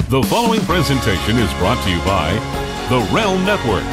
The following presentation is brought to you by the Realm Network.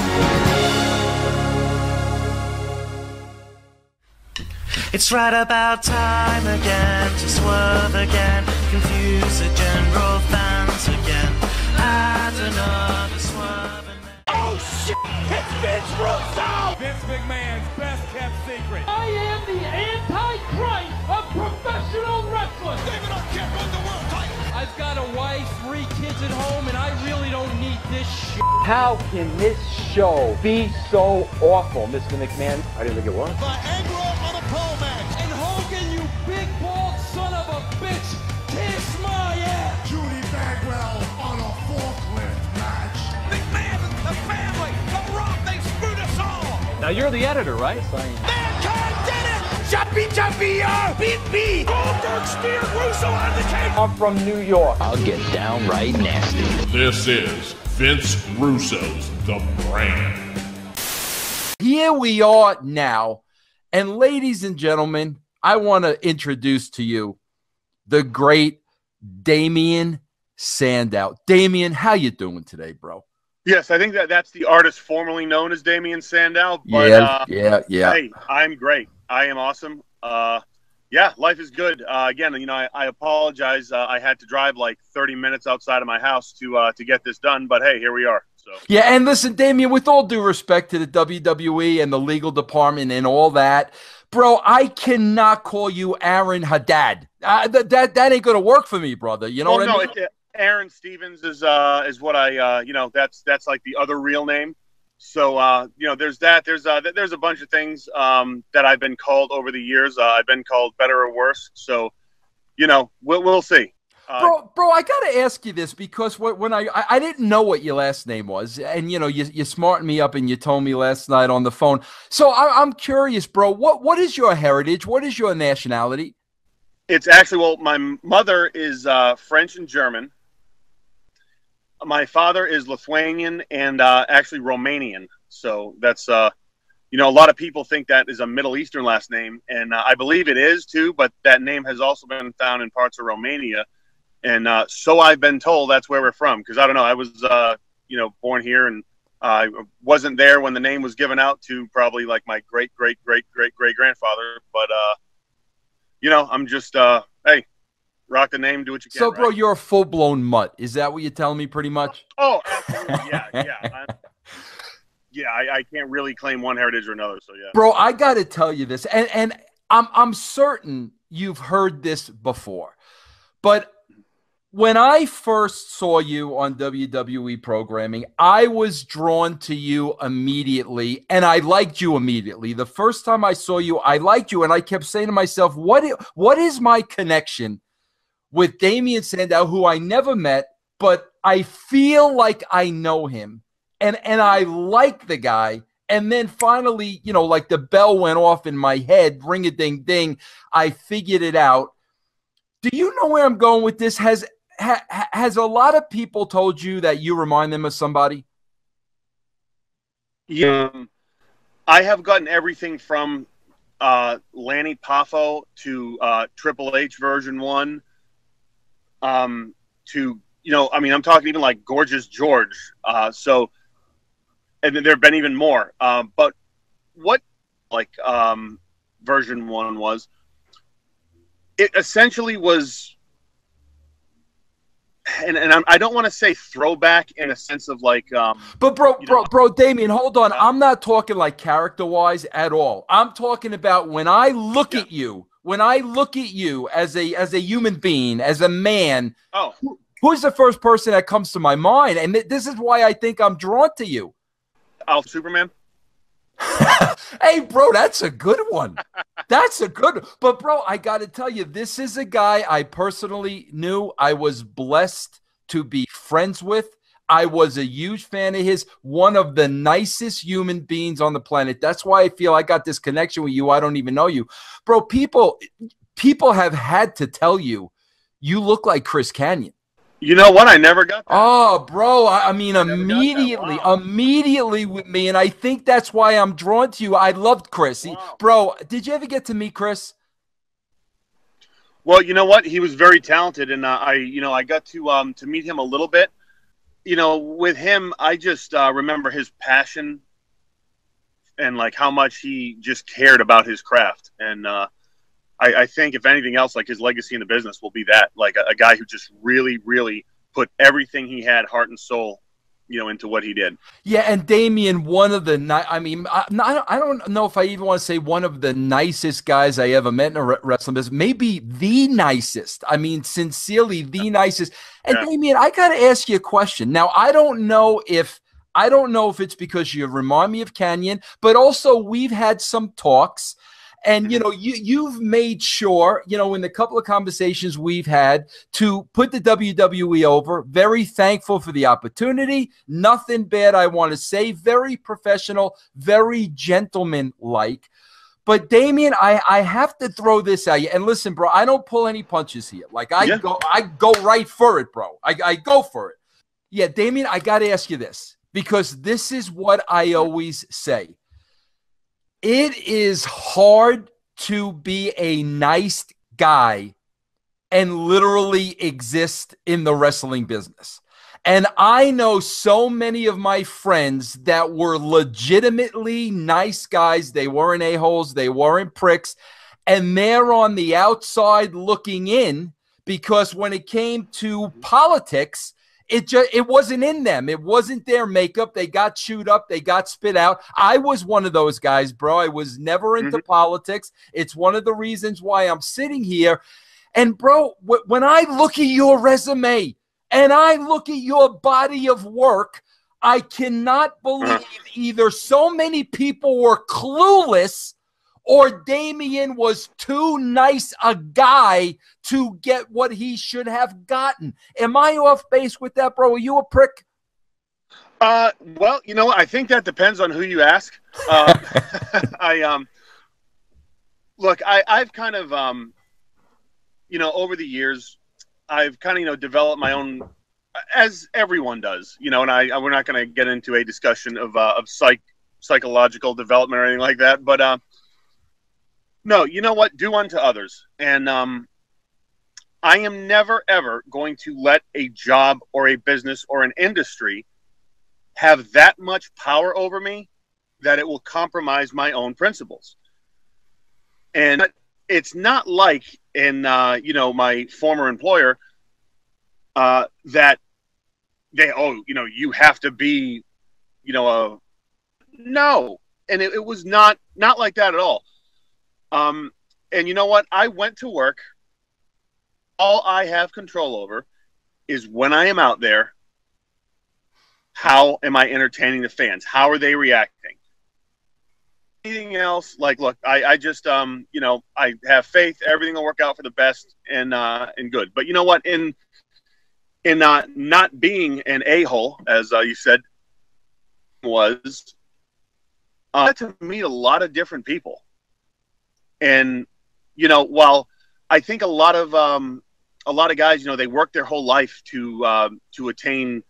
It's right about time again to swerve again, confuse the general fans again. Add another swerve and then... Oh shit! It's Vince Russo! Vince McMahon's best kept secret. I am the Antichrist of professional wrestling. David, I can't run the world title. I've got a wife, 3 kids at home, and I really don't need this shit. How can this show be so awful, Mr. McMahon? I didn't think it was. Viagra on a pole match. And Hogan, you big bald son of a bitch, kiss my ass. Judy Bagwell on a forklift match. McMahon, the family, the Rock, they screwed us all. Now you're the editor, right? Mankind did it! Jumpy, beat me! Goldberg steered Russo out of the cage. I'm from New York. I'll get downright nasty. This is Vince Russo's The Brand. Here we are now, and ladies and gentlemen, I want to introduce to you the great Damien Sandow. Damien, how you doing today, bro? Yes, I think that's the artist formerly known as Damien Sandow. But, yeah. Hey, I'm great. I am awesome. Yeah, life is good. Again, you know, I apologize. I had to drive like 30 minutes outside of my house to get this done. But hey, here we are. So yeah, and listen, Damien, with all due respect to the WWE and the legal department and all that, bro, I cannot call you Aaron Haddad. That ain't gonna work for me, brother. You know what I mean? Aaron Stevens is what I you know, that's like the other real name. So you know, there's that. There's a bunch of things that I've been called over the years. I've been called better or worse. So you know, we'll see. Bro, I gotta ask you this because when I didn't know what your last name was, and you know you smartened me up and you told me last night on the phone. So I'm curious, bro. What is your heritage? What is your nationality? It's actually, well, my mother is French and German. My father is Lithuanian and actually Romanian. So that's you know, a lot of people think that is a Middle Eastern last name, and I believe it is too. But that name has also been found in parts of Romania. And so I've been told that's where we're from, because I don't know. I was, you know, born here, and I wasn't there when the name was given out to probably like my great grandfather. But you know, I'm just hey, rock the name, do what you can. So, bro, right? you're a full blown mutt. Is that what you're telling me, pretty much? Oh, absolutely, yeah. I can't really claim one heritage or another. So yeah, bro, I got to tell you this, and I'm certain you've heard this before, but when I first saw you on WWE programming, I was drawn to you immediately, and I liked you immediately. The first time I saw you, I liked you, and I kept saying to myself, what is my connection with Damien Sandow, who I never met, but I feel like I know him, and I like the guy. And then finally, you know, like the bell went off in my head, ring-a-ding-ding, I figured it out. Do you know where I'm going with this? Has a lot of people told you that you remind them of somebody? Yeah, I have gotten everything from Lanny Poffo to Triple H version 1 to, you know, I mean, I'm talking even like Gorgeous George. So, and there have been even more. But what like version 1 was, it essentially was. And I don't want to say throwback in a sense of like, but bro, Damien, hold on. I'm not talking like character-wise at all. I'm talking about when I look at you, as a human being, as a man. Oh, who's the first person that comes to my mind? And this is why I think I'm drawn to you. Superman. Hey, bro, that's a good one. That's a good one. But, bro, I got to tell you, this is a guy I personally knew. I was blessed to be friends with. I was a huge fan of his, one of the nicest human beings on the planet. That's why I feel I got this connection with you. I don't even know you. Bro, people have had to tell you, you look like Chris Kanyon. You know what? I never got that. Oh, bro. I mean, immediately with me. And I think that's why I'm drawn to you. I loved Chris. Wow. Bro, did you ever get to meet Chris? Well, you know what? He was very talented, and I got to meet him a little bit. With him, I just remember his passion and like how much he just cared about his craft. And I think, if anything else, like his legacy in the business will be that, like a guy who just really, really put everything he had, heart and soul, into what he did. Yeah, and Damien, one of the I don't know if I even want to say one of the nicest guys I ever met in a wrestling business. Maybe the nicest. I mean, sincerely, the nicest. And Damien, I got to ask you a question. Now, I don't know if it's because you remind me of Canyon, but also we've had some talks. And, you've made sure, in the couple of conversations we've had, to put the WWE over. Very thankful for the opportunity. Nothing bad I want to say. Very professional, very gentleman-like. But, Damien, I have to throw this at you. And listen, bro, I don't pull any punches here. Like, I go right for it, bro. I go for it. Yeah, Damien, I got to ask you this, because this is what I always say. It is hard to be a nice guy and literally exist in the wrestling business. And I know so many of my friends that were legitimately nice guys. They weren't a-holes. They weren't pricks. And they're on the outside looking in, because when it came to politics, it wasn't in them. It wasn't their makeup. They got chewed up. They got spit out. I was one of those guys, bro. I was never into politics. It's one of the reasons why I'm sitting here. And, bro, when I look at your resume and I look at your body of work, I cannot believe either so many people were clueless or Damien was too nice a guy to get what he should have gotten. Am I off base with that, bro? Are you a prick? Well, I think that depends on who you ask. Look, I've kind of, over the years, I've kind of, developed my own, as everyone does, and we're not going to get into a discussion of psychological development or anything like that, but, no, you know what? Do unto others. And I am never, ever going to let a job or a business or an industry have that much power over me that it will compromise my own principles. And it's not like in, my former employer that they, you have to be, no. And it was not like that at all. And you know what? I went to work. All I have control over is when I am out there, how am I entertaining the fans? How are they reacting? Anything else? Like, look, I just, I have faith. Everything will work out for the best and good. But you know what? In not being an a-hole, as you said, was to meet a lot of different people. And, while I think a lot of guys, they work their whole life to attain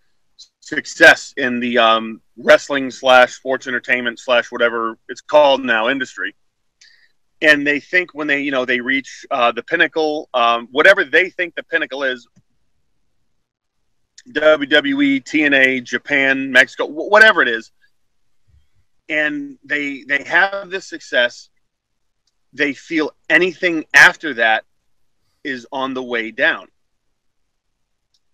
success in the wrestling / sports entertainment / whatever it's called now industry. And they think when they, they reach the pinnacle, whatever they think the pinnacle is, WWE, TNA, Japan, Mexico, whatever it is, and they have this success, they feel anything after that is on the way down.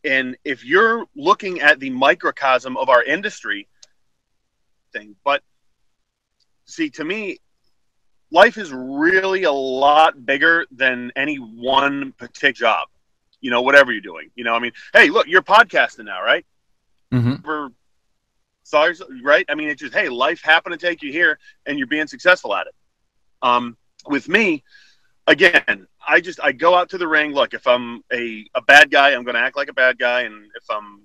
And if you're looking at the microcosm of our industry but see, to me, life is really a lot bigger than any one particular job, whatever you're doing. I mean, hey, look, you're podcasting now, right? Mm-hmm. Right? I mean, it's just, hey, life happened to take you here and you're being successful at it. With me, again, I go out to the ring. Look, if I'm a bad guy, I'm going to act like a bad guy. And if I'm,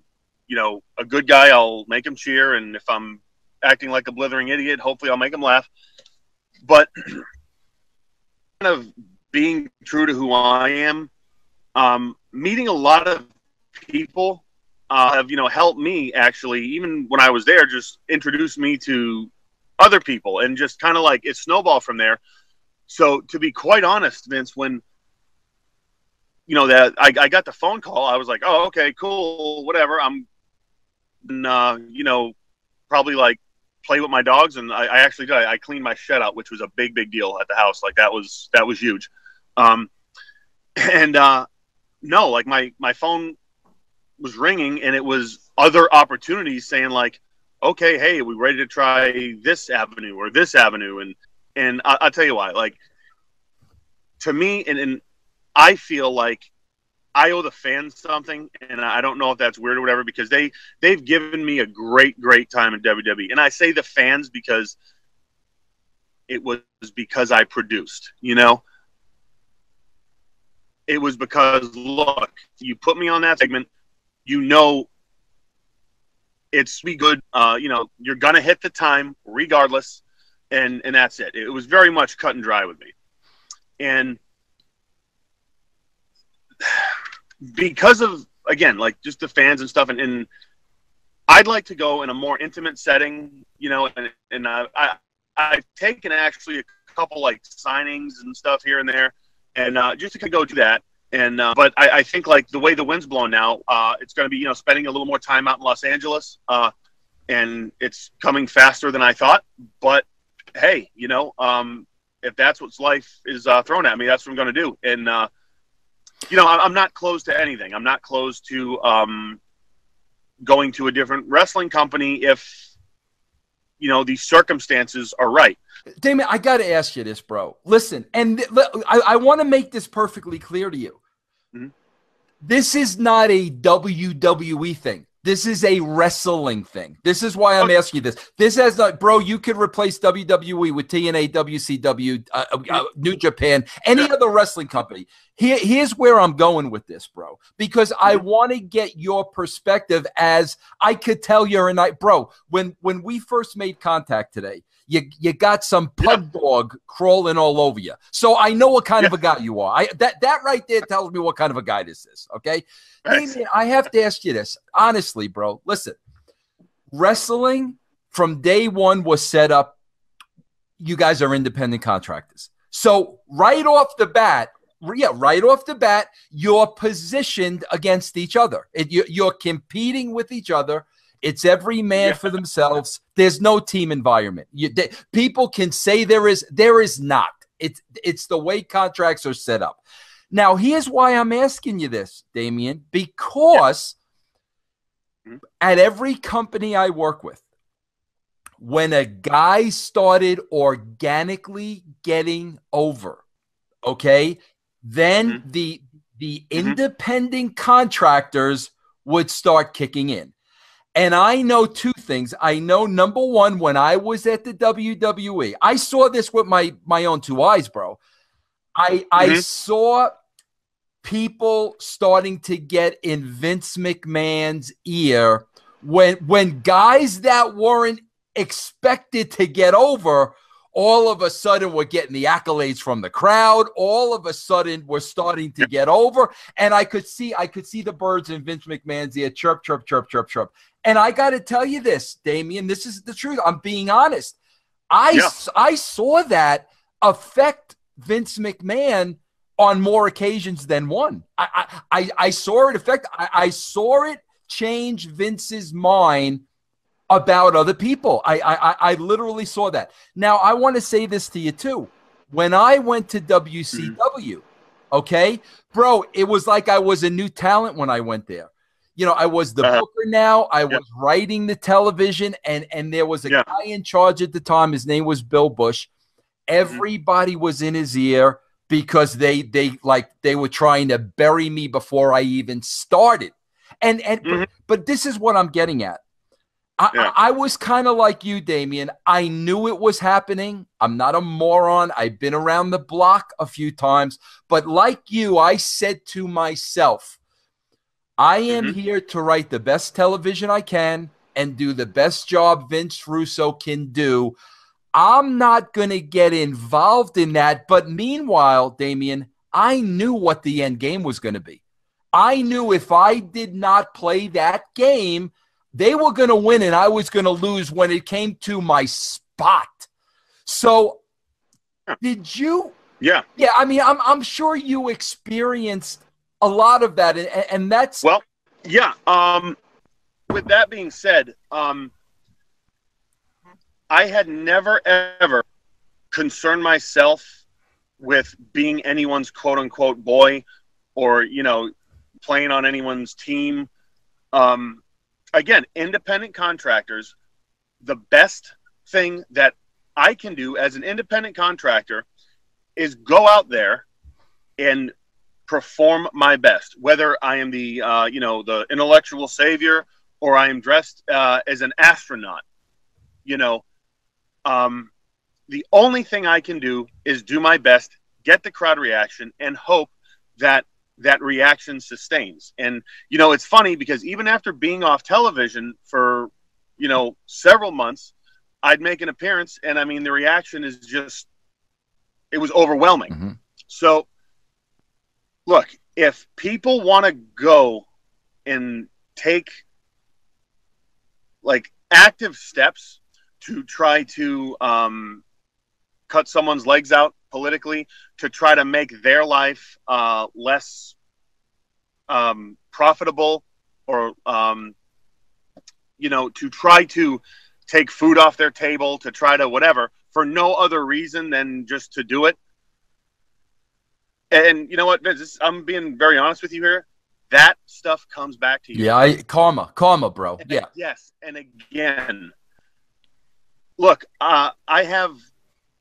a good guy, I'll make him cheer. And if I'm acting like a blithering idiot, hopefully I'll make him laugh. But kind of being true to who I am, meeting a lot of people have, helped me actually, even when I was there, just introduce me to other people and just kind of like it snowballed from there. So to be quite honest, Vince, when that I got the phone call. I was like, oh, okay, cool, whatever. I'm, probably like play with my dogs, and I actually did. I cleaned my shed out, which was a big deal at the house. Like that was huge. No, like my phone was ringing, and it was other opportunities saying like, okay, hey, are we ready to try this avenue or this avenue? And I'll tell you why. Like, to me, and I feel like I owe the fans something, and I don't know if that's weird or whatever, because they've given me a great time in WWE. And I say the fans because it was because I produced, It was because, look, you put me on that segment, it's be good. You're going to hit the time regardless, and that's it. It was very much cut and dry with me. And because of, again, like just the fans and stuff, and I'd like to go in a more intimate setting, and I've taken actually a couple like signings and stuff here and there, and just to go do that. And but I think like the way the wind's blowing now, it's going to be spending a little more time out in Los Angeles, and it's coming faster than I thought. But hey, if that's what life is thrown at me, that's what I'm going to do. And I'm not closed to anything. I'm not closed to going to a different wrestling company if these circumstances are right. Damien, I got to ask you this, bro. Listen, and I want to make this perfectly clear to you. Mm-hmm. This is not a WWE thing. This is a wrestling thing. This is why I'm asking you this. This has not, bro, you could replace WWE with TNA, WCW, New Japan, any other wrestling company. Here's where I'm going with this, bro, because I want to get your perspective, as I could tell you're a night, bro, when we first made contact today, you got some pug dog crawling all over you. So I know what kind of a guy you are. That right there tells me what kind of a guy this is, okay? Damien, I have to ask you this. Honestly, bro, listen. Wrestling from day one was set up. You guys are independent contractors. So right off the bat, you're positioned against each other. You're competing with each other. It's every man for themselves. There's no team environment. People can say there is not. It's the way contracts are set up. Now, here's why I'm asking you this, Damien, because at every company I work with, when a guy started organically getting over, okay, then the independent contractors would start kicking in. And I know two things. I know, number one, when I was at the WWE, I saw this with my own two eyes, bro. I saw people starting to get in Vince McMahon's ear when guys that weren't expected to get over, all of a sudden were getting the accolades from the crowd. All of a sudden we're starting to get over. And I could see the birds in Vince McMahon's ear, chirp, chirp, chirp, chirp, chirp. And I got to tell you this, Damien, this is the truth. I'm being honest. I saw that affect Vince McMahon on more occasions than one. I saw it affect. I saw it change Vince's mind about other people. I literally saw that. Now, I want to say this to you too. When I went to WCW, okay, bro, it was like I was a new talent when I went there. I was the booker now. I was writing the television, and there was a guy in charge at the time. His name was Bill Bush. Everybody was in his ear because they were trying to bury me before I even started. But this is what I'm getting at. I was kind of like you, Damien. I knew it was happening. I'm not a moron. I've been around the block a few times. But like you, I said to myself, I am here to write the best television I can and do the best job Vince Russo can do. I'm not going to get involved in that. But meanwhile, Damien, I knew what the end game was going to be. I knew if I did not play that game, they were going to win and I was going to lose when it came to my spot. So did you? Yeah. I mean, I'm sure you experienced a lot of that, and that's well, yeah. With that being said, I had never ever concerned myself with being anyone's quote unquote boy, or playing on anyone's team. Again, independent contractors, the best thing that I can do as an independent contractor is go out there and perform my best, whether I am the the intellectual savior or I am dressed as an astronaut. The only thing I can do is do my best, get the crowd reaction, and hope that that reaction sustains. And it's funny because even after being off television for several months, I'd make an appearance, and I mean the reaction is just, it was overwhelming. Mm-hmm. So look, if people want to go and take like active steps to try to cut someone's legs out politically, to try to make their life less profitable, or to try to take food off their table, to try to whatever, for no other reason than just to do it. And you know what, Vince, I'm being very honest with you here. That stuff comes back to you. Yeah, karma, bro. Yeah. Yes, and again, look, I have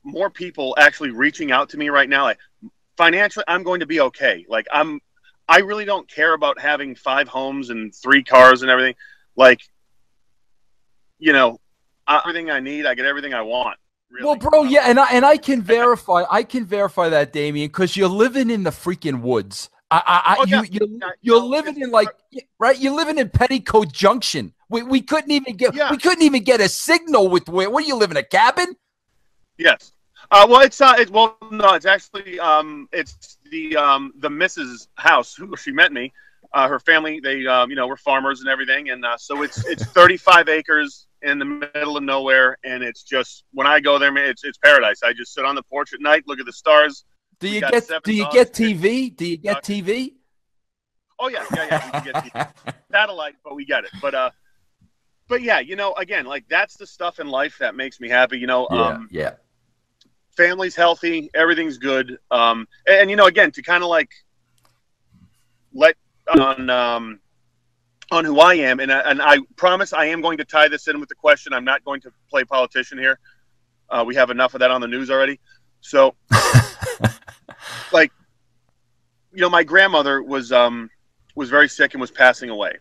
more people actually reaching out to me right now. Like, financially, I'm going to be okay. Like, I really don't care about having 5 homes and 3 cars and everything. Like, everything I need, I get everything I want. Really. Well, bro, yeah, and I can verify that, Damien, because you're living in the freaking woods. You're living in right. You're living in Petticoat Junction. We couldn't even get a signal with where are you living, a cabin? Yes. Well, it's no, it's actually it's the Mrs. house who she met me. Her family, they were farmers and everything, and so it's 35 acres in the middle of nowhere, and it's just, when I go there, man, it's paradise. I just sit on the porch at night, look at the stars. Do you get TV? Do you get TV? Oh yeah, we can get TV. Satellite, but we get it. But yeah, again, like, that's the stuff in life that makes me happy. Yeah. Family's healthy, everything's good. And again, to kind of like let on who I am, and I promise I am going to tie this in with the question. I'm not going to play politician here. We have enough of that on the news already. So, like, my grandmother was very sick and was passing away,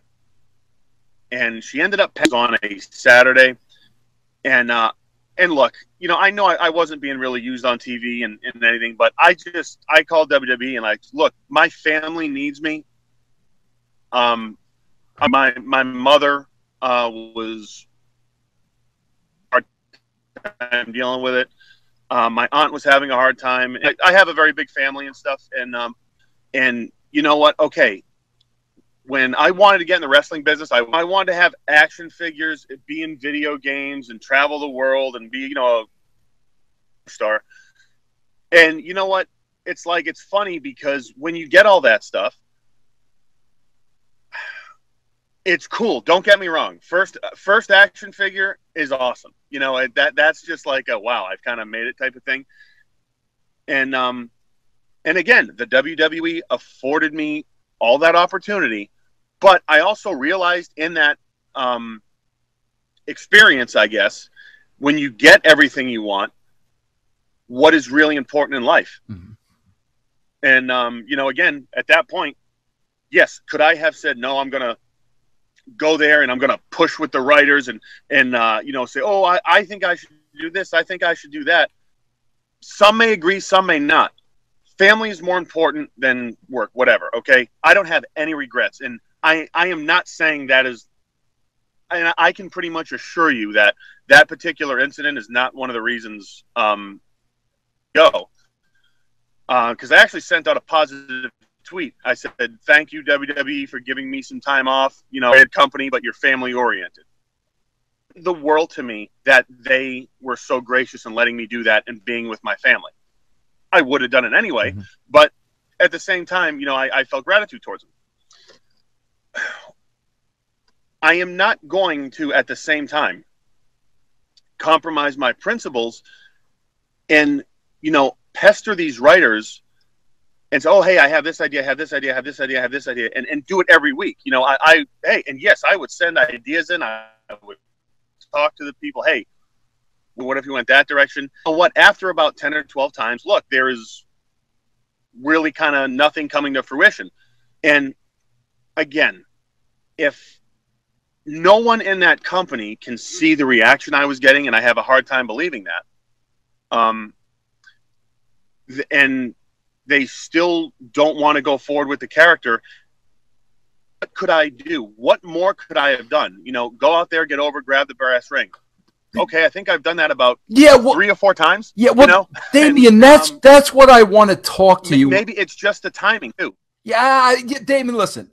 and she ended up passing on a Saturday. And look, I know I wasn't being really used on TV and anything, but I called WWE and like, look, my family needs me. My mother was hard time dealing with it. My aunt was having a hard time. I have a very big family and stuff, and you know what? Okay, when I wanted to get in the wrestling business, I wanted to have action figures, be in video games, and travel the world, and be a star. And you know what? It's like, it's funny because when you get all that stuff, it's cool. Don't get me wrong. First action figure is awesome. That's just like a wow, I've kind of made it type of thing. And again, the WWE afforded me all that opportunity, but I also realized in that experience, I guess, when you get everything you want, what is really important in life. Mm-hmm. And again, at that point, yes, could I have said, no, I'm going to go there and I'm going to push with the writers and say, oh, I think I should do this, I think I should do that. Some may agree, some may not. Family is more important than work, whatever, okay? I don't have any regrets, and I am not saying that is, and I can pretty much assure you that that particular incident is not one of the reasons go. Because I actually sent out a positive tweet. I said, thank you, WWE, for giving me some time off. Bad company, but you're family oriented. The world to me that they were so gracious in letting me do that and being with my family. I would have done it anyway, mm-hmm. But at the same time, I felt gratitude towards him. I am not going to, at the same time, compromise my principles and, pester these writers and say, oh, hey, I have this idea, I have this idea, I have this idea, I have this idea, and do it every week. Hey, and yes, I would send ideas in. I would talk to the people. Hey, what if you went that direction? What? After about 10 or 12 times, look, there is really kind of nothing coming to fruition. And again, if no one in that company can see the reaction I was getting, and I have a hard time believing that, and they still don't want to go forward with the character, what could I do? What more could I have done? Go out there, get over, grab the brass ring. Okay, I think I've done that about 3 or 4 times. Yeah, well, Damien, that's what I want to talk to you. Maybe it's just the timing too. Yeah, Damien, listen.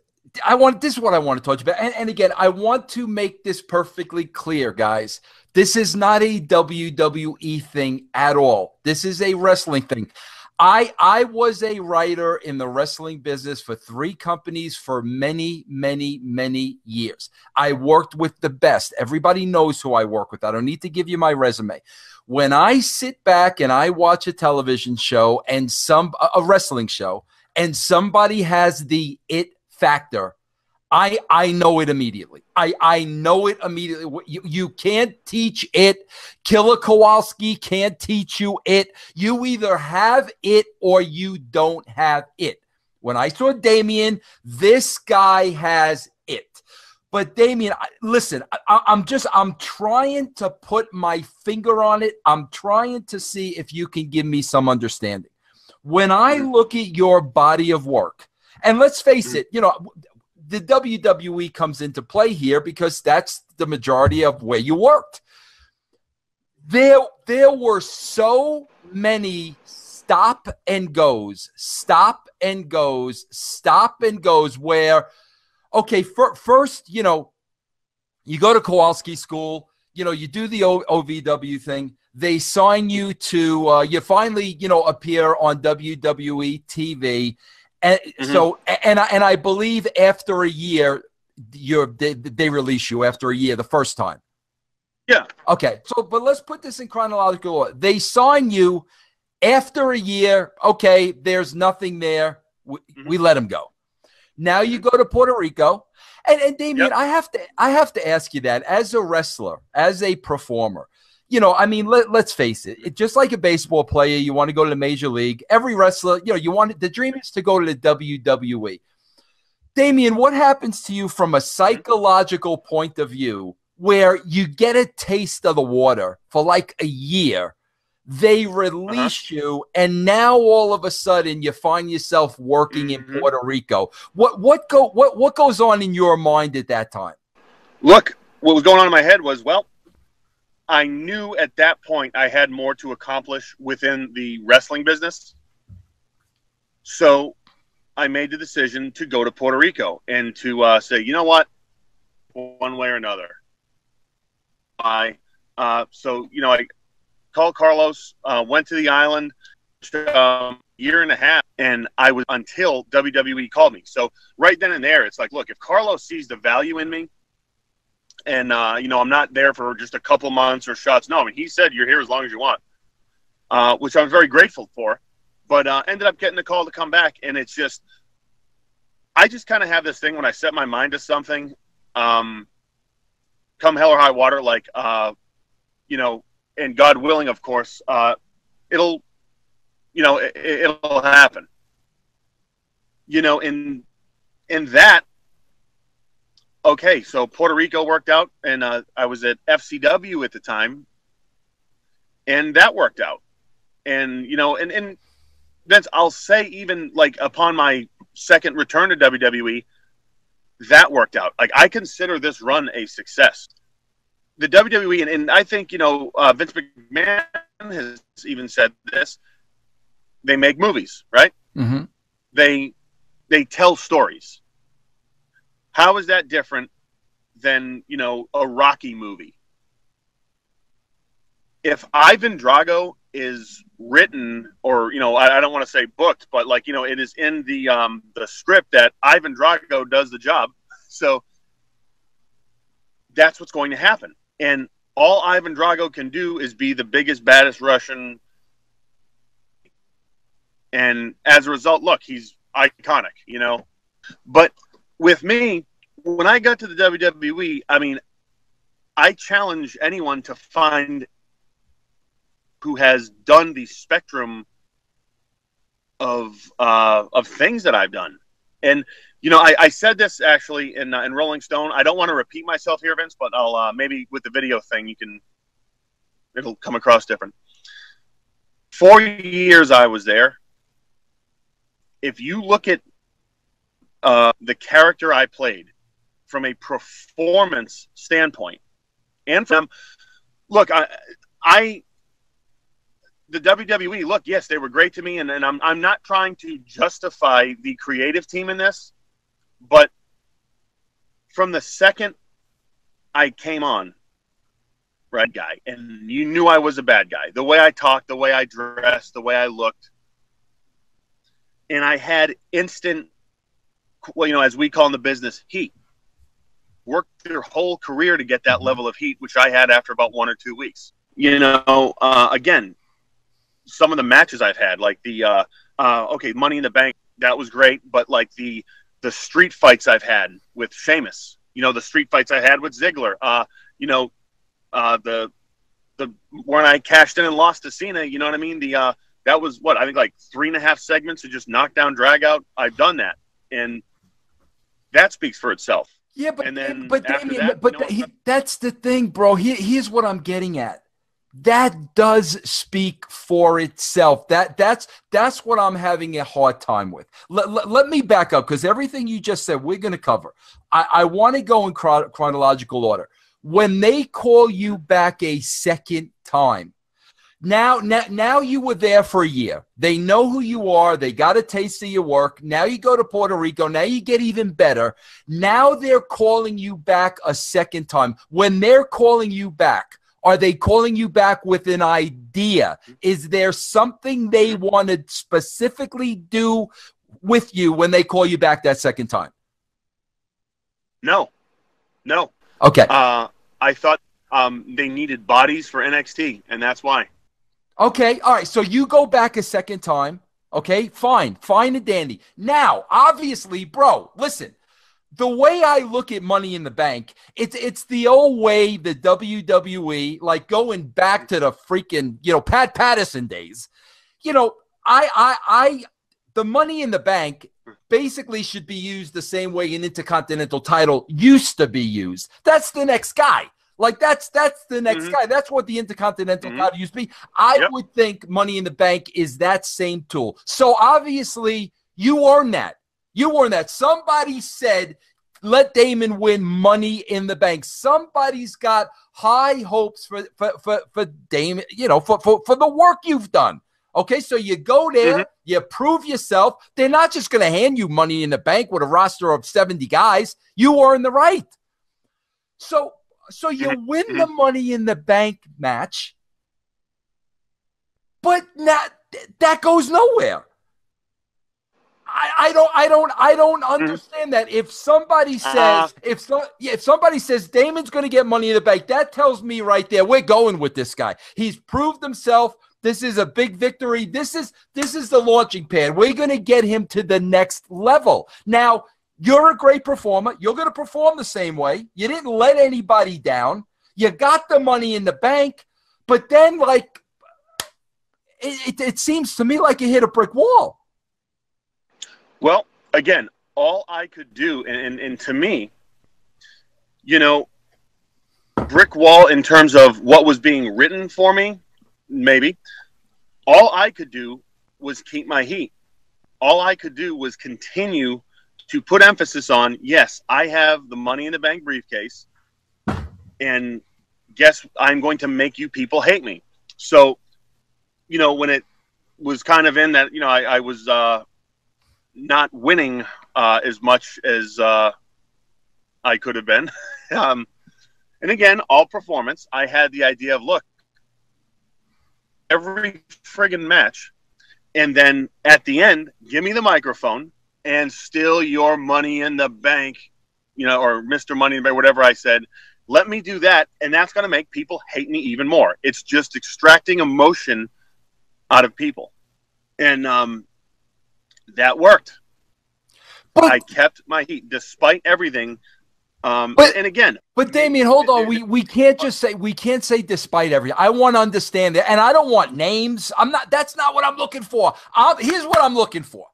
This is what I want to talk to you about. And again, I want to make this perfectly clear, guys. This is not a WWE thing at all. This is a wrestling thing. I was a writer in the wrestling business for 3 companies for many, many, many years. I worked with the best. Everybody knows who I work with. I don't need to give you my resume. When I sit back and I watch a television show and a wrestling show, and somebody has the it factor, I know it immediately. I know it immediately. You can't teach it. Killer Kowalski can't teach you it. You either have it or you don't have it. When I saw Damien, this guy has it. But Damien, listen, I'm trying to put my finger on it. I'm trying to see if you can give me some understanding. When I look at your body of work, and let's face it, the WWE comes into play here because that's the majority of where you worked. There were so many stop and goes where, okay, first, you go to Kowalski school, you do the OVW thing. They sign you to, you finally, appear on WWE TV. And so, and I believe after a year, they release you after a year, the first time. Yeah. Okay. So, but let's put this in chronological order. They sign you after a year. Okay. There's nothing there. We let them go. Now you go to Puerto Rico, and Damien, I have to ask you that as a wrestler, as a performer. Let's face it. Just like a baseball player, you want to go to the major league. Every wrestler, the dream is to go to the WWE. Damien, what happens to you from a psychological point of view where you get a taste of the water for like a year? They release you, and now all of a sudden you find yourself working in Puerto Rico. What goes on in your mind at that time? Look, what was going on in my head was, I knew at that point I had more to accomplish within the wrestling business. So I made the decision to go to Puerto Rico and to say, you know what, one way or another. I called Carlos, went to the island, year and a half, and I was until WWE called me. So right then and there, it's like, look, if Carlos sees the value in me, and, I'm not there for just a couple months or shots. No, he said you're here as long as you want, which I'm very grateful for. But ended up getting the call to come back. And it's just, I just kind of have this thing when I set my mind to something, come hell or high water, and God willing, of course, it'll happen. In that, okay, so Puerto Rico worked out, and I was at FCW at the time, and that worked out. And, and Vince, I'll say even, upon my second return to WWE, that worked out. I consider this run a success. The WWE, and I think, Vince McMahon has even said this, they make movies, right? Mm-hmm. They tell stories. How is that different than, a Rocky movie? If Ivan Drago is written, or I don't want to say booked, but like it is in the script that Ivan Drago does the job. So that's what's going to happen, and all Ivan Drago can do is be the biggest, baddest Russian, and as a result, look, he's iconic, But with me, when I got to the WWE, I mean, I challenge anyone to find who has done the spectrum of things that I've done. And I said this actually in Rolling Stone. I don't want to repeat myself here, Vince, but I'll maybe with the video thing it'll come across different. 4 years I was there. If you look at the character I played from a performance standpoint, and from look, the WWE, look, yes, they were great to me, and I'm not trying to justify the creative team in this, but from the second I came on, bad guy, and you knew I was a bad guy. The way I talked, the way I dressed, the way I looked, and I had instant, as we call in the business, heat. Worked your whole career to get that level of heat, which I had after about 1 or 2 weeks. Again, some of the matches I've had, like the Money in the Bank, that was great, but like the street fights I've had with Sheamus, the street fights I had with Ziggler, the when I cashed in and lost to Cena, you know what I mean? That was what I think like 3.5 segments to just knock down, drag out. I've done that, and that speaks for itself. Yeah, but Damien, that's the thing, bro. Here's what I'm getting at. That does speak for itself. That's what I'm having a hard time with. Let me back up, because everything you just said we're going to cover. I want to go in chronological order. When they call you back a second time, now you were there for a year. They know who you are. They got a taste of your work. Now you go to Puerto Rico. Now you get even better. Now they're calling you back a second time. When they're calling you back, are they calling you back with an idea? Is there something they want to specifically do with you when they call you back that second time? No. Okay. I thought they needed bodies for NXT, and that's why. Okay, all right. So you go back a second time. Okay, fine and dandy. Now, obviously, bro, listen. The way I look at Money in the Bank, it's the old way the WWE, like going back to the freaking, Pat Patterson days. The Money in the Bank basically should be used the same way an Intercontinental title used to be used. That's the next guy. Like that's the next guy. That's what the Intercontinental title used to be. I would think Money in the Bank is that same tool. So obviously you earn that. Somebody said, let Damon win Money in the Bank. Somebody's got high hopes for Damon, for the work you've done. Okay, so you go there, you prove yourself. They're not just going to hand you Money in the Bank with a roster of 70 guys. You earn the right. So you win the Money in the Bank match, but that goes nowhere. I don't understand that. If somebody says if somebody says Damon's going to get Money in the Bank, that tells me right there we're going with this guy. He's proved himself. This is a big victory. This is the launching pad. We're going to get him to the next level. Now, you're a great performer. You're going to perform the same way. You didn't let anybody down. You got the Money in the Bank, but then like it seems to me like you hit a brick wall. Well, again, all I could do, and to me, brick wall in terms of what was being written for me, maybe. All I could do was keep my heat. All I could do was continue to put emphasis on, yes, I have the Money in the Bank briefcase, and guess I'm going to make you people hate me. So, when it was kind of in that, I was not winning as much as I could have been. And again, all performance, I had the idea of, look, every friggin' match. And then at the end, give me the microphone and steal your money in the bank, you know, or Mr. Money in the Bank, whatever I said. Let me do that, and that's going to make people hate me even more. It's just extracting emotion out of people. And that worked. But I kept my heat despite everything. And again, but Damien, hold on. We can't just say, we can't say despite everything. I want to understand that, and I don't want names. That's not what I'm looking for. Here's what I'm looking for.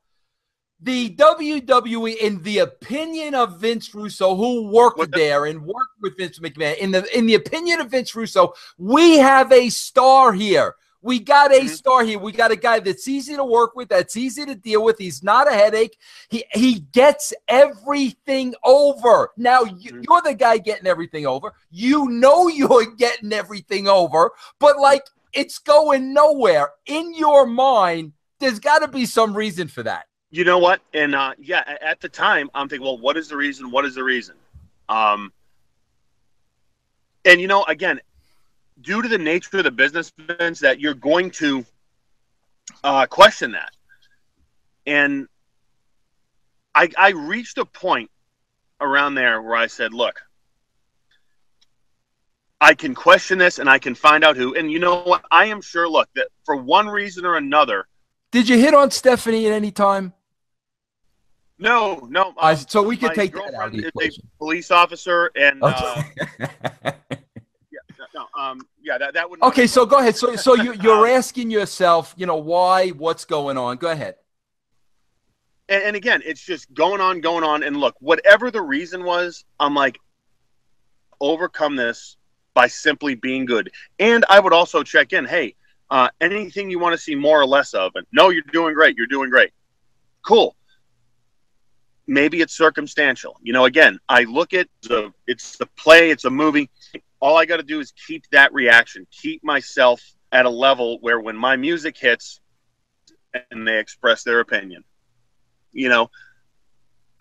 The WWE, in the opinion of Vince Russo, who worked there and worked with Vince McMahon, in the opinion of Vince Russo, we have a star here. We got a star here. We got a guy that's easy to work with, that's easy to deal with. He's not a headache. He gets everything over. Now, you're the guy getting everything over. You know you're getting everything over, but, like, it's going nowhere. In your mind, there's got to be some reason for that. You know what? And, yeah, at the time, I'm thinking, well, what is the reason? What is the reason? And, you know, again, due to the nature of the business, Vince, that you're going to question that. And I reached a point around there where I said, look, I can question this and I can find out who. And you know what? I am sure, look, that for one reason or another. Did you hit on Stephanie at any time? No. So we could take that out of the equation. A police officer and that would. Okay, so go ahead. So you're asking yourself, you know, why? What's going on? Go ahead. And again, it's just going on. And look, whatever the reason was, I'm like, overcome this by simply being good. And I would also check in. Hey, anything you want to see more or less of? And no, you're doing great. You're doing great. Cool. Maybe it's circumstantial. You know, again, I look at it's the play, it's a movie. All I got to do is keep that reaction, keep myself at a level where when my music hits and they express their opinion, you know,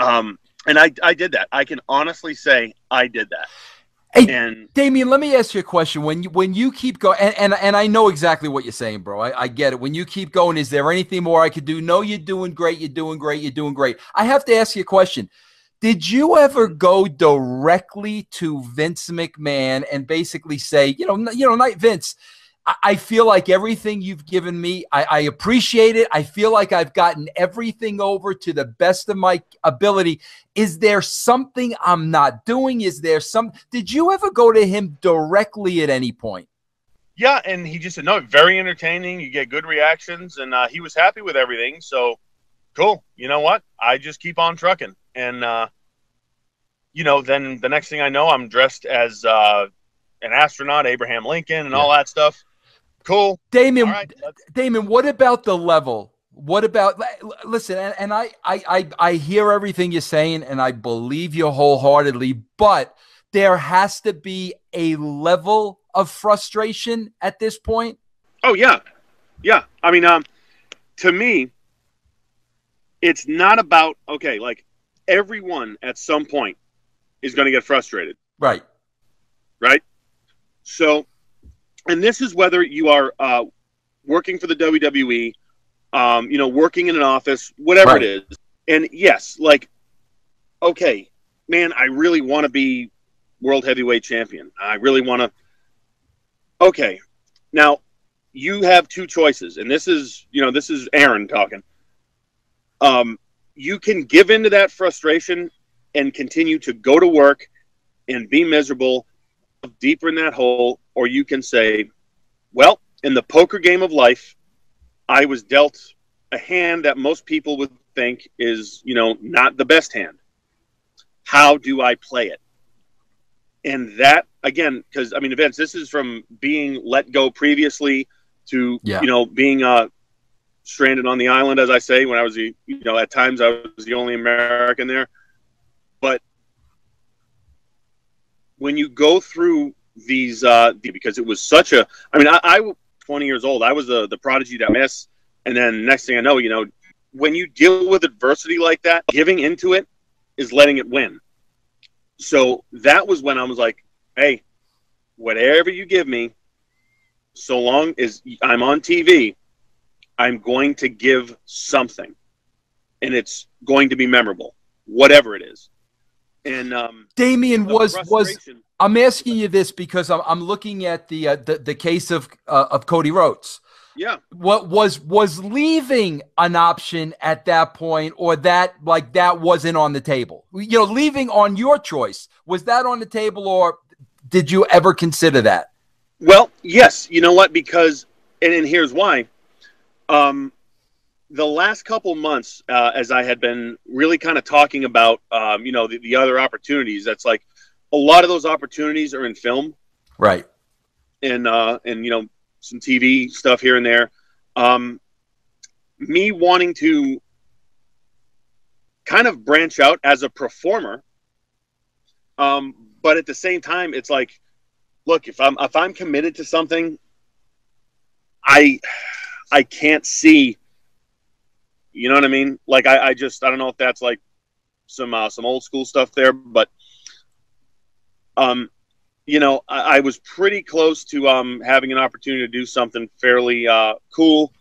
and I did that. I can honestly say I did that. Hey, and Damien, let me ask you a question. When you keep going, and I know exactly what you're saying, bro. I get it. When you keep going, is there anything more I could do? No, you're doing great. You're doing great. You're doing great. I have to ask you a question. Did you ever go directly to Vince McMahon and basically say, Vince, I feel like everything you've given me, I appreciate it. I feel like I've gotten everything over to the best of my ability. Is there something I'm not doing? Did you ever go to him directly at any point? Yeah, and he just said, no, very entertaining. You get good reactions, and he was happy with everything. So, cool. You know what? I just keep on trucking. And, then the next thing I know, I'm dressed as an astronaut, Abraham Lincoln, and all that stuff. Cool. Damien, Damien, what about the level? What about, listen, and I hear everything you're saying, and I believe you wholeheartedly, but there has to be a level of frustration at this point. Oh, yeah. Yeah. I mean, to me, it's not about, okay, like everyone at some point is going to get frustrated. Right. Right. So, and this is whether you are working for the WWE, working in an office, whatever it is. And yes, like, okay, man, I really want to be world heavyweight champion. I really want to. Okay. Now you have two choices, and this is Aaron talking. You can give into that frustration and continue to go to work and be miserable deeper in that hole, or you can say, well, in the poker game of life, I was dealt a hand that most people would think is, not the best hand. How do I play it? And that, again, because, I mean, Vince, this is from being let go previously to, being stranded on the island, as I say, when I was, at times I was the only American there. But when you go through these, because it was such a, I mean, I was 20 years old. I was the prodigy that missed. And then next thing I know, when you deal with adversity like that, giving into it is letting it win. So that was when I was like, hey, whatever you give me, so long as I'm on TV, I'm going to give something, and it's going to be memorable, whatever it is. And Damien, was I'm asking you this because I'm looking at the case of Cody Rhodes. Yeah. What was leaving an option at that point, or that wasn't on the table? You know, leaving on your choice, was that on the table, or did you ever consider that? Well, yes. You know what? Because and here's why. The last couple months, as I had been really kind of talking about, you know, the other opportunities, that's like a lot of those opportunities are in film. Right. And you know, some TV stuff here and there. Me wanting to kind of branch out as a performer. But at the same time, it's like, look, if I'm committed to something, I can't see, you know what I mean? Like, I don't know if that's like some old school stuff there, but, you know, I was pretty close to having an opportunity to do something fairly cool.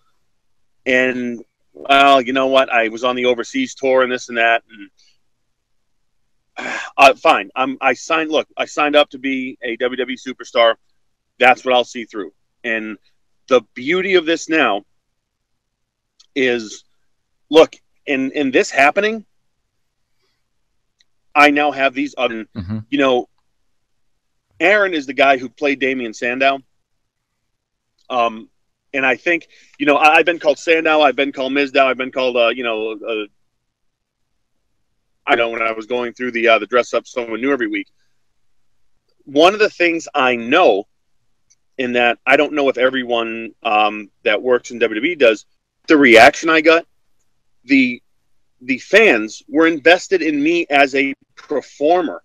And, well, you know what? I was on the overseas tour and this and that. And fine. I signed up to be a WWE superstar. That's what I'll see through. And the beauty of this now is, look, in this happening, I now have these other, you know, Aaron is the guy who played Damien Sandow. And I think, you know, I've been called Sandow, I've been called Mizdow, I've been called, you know, I know when I was going through the dress up someone new every week. One of the things I know, in that I don't know if everyone that works in WWE does, the reaction I got, the fans were invested in me as a performer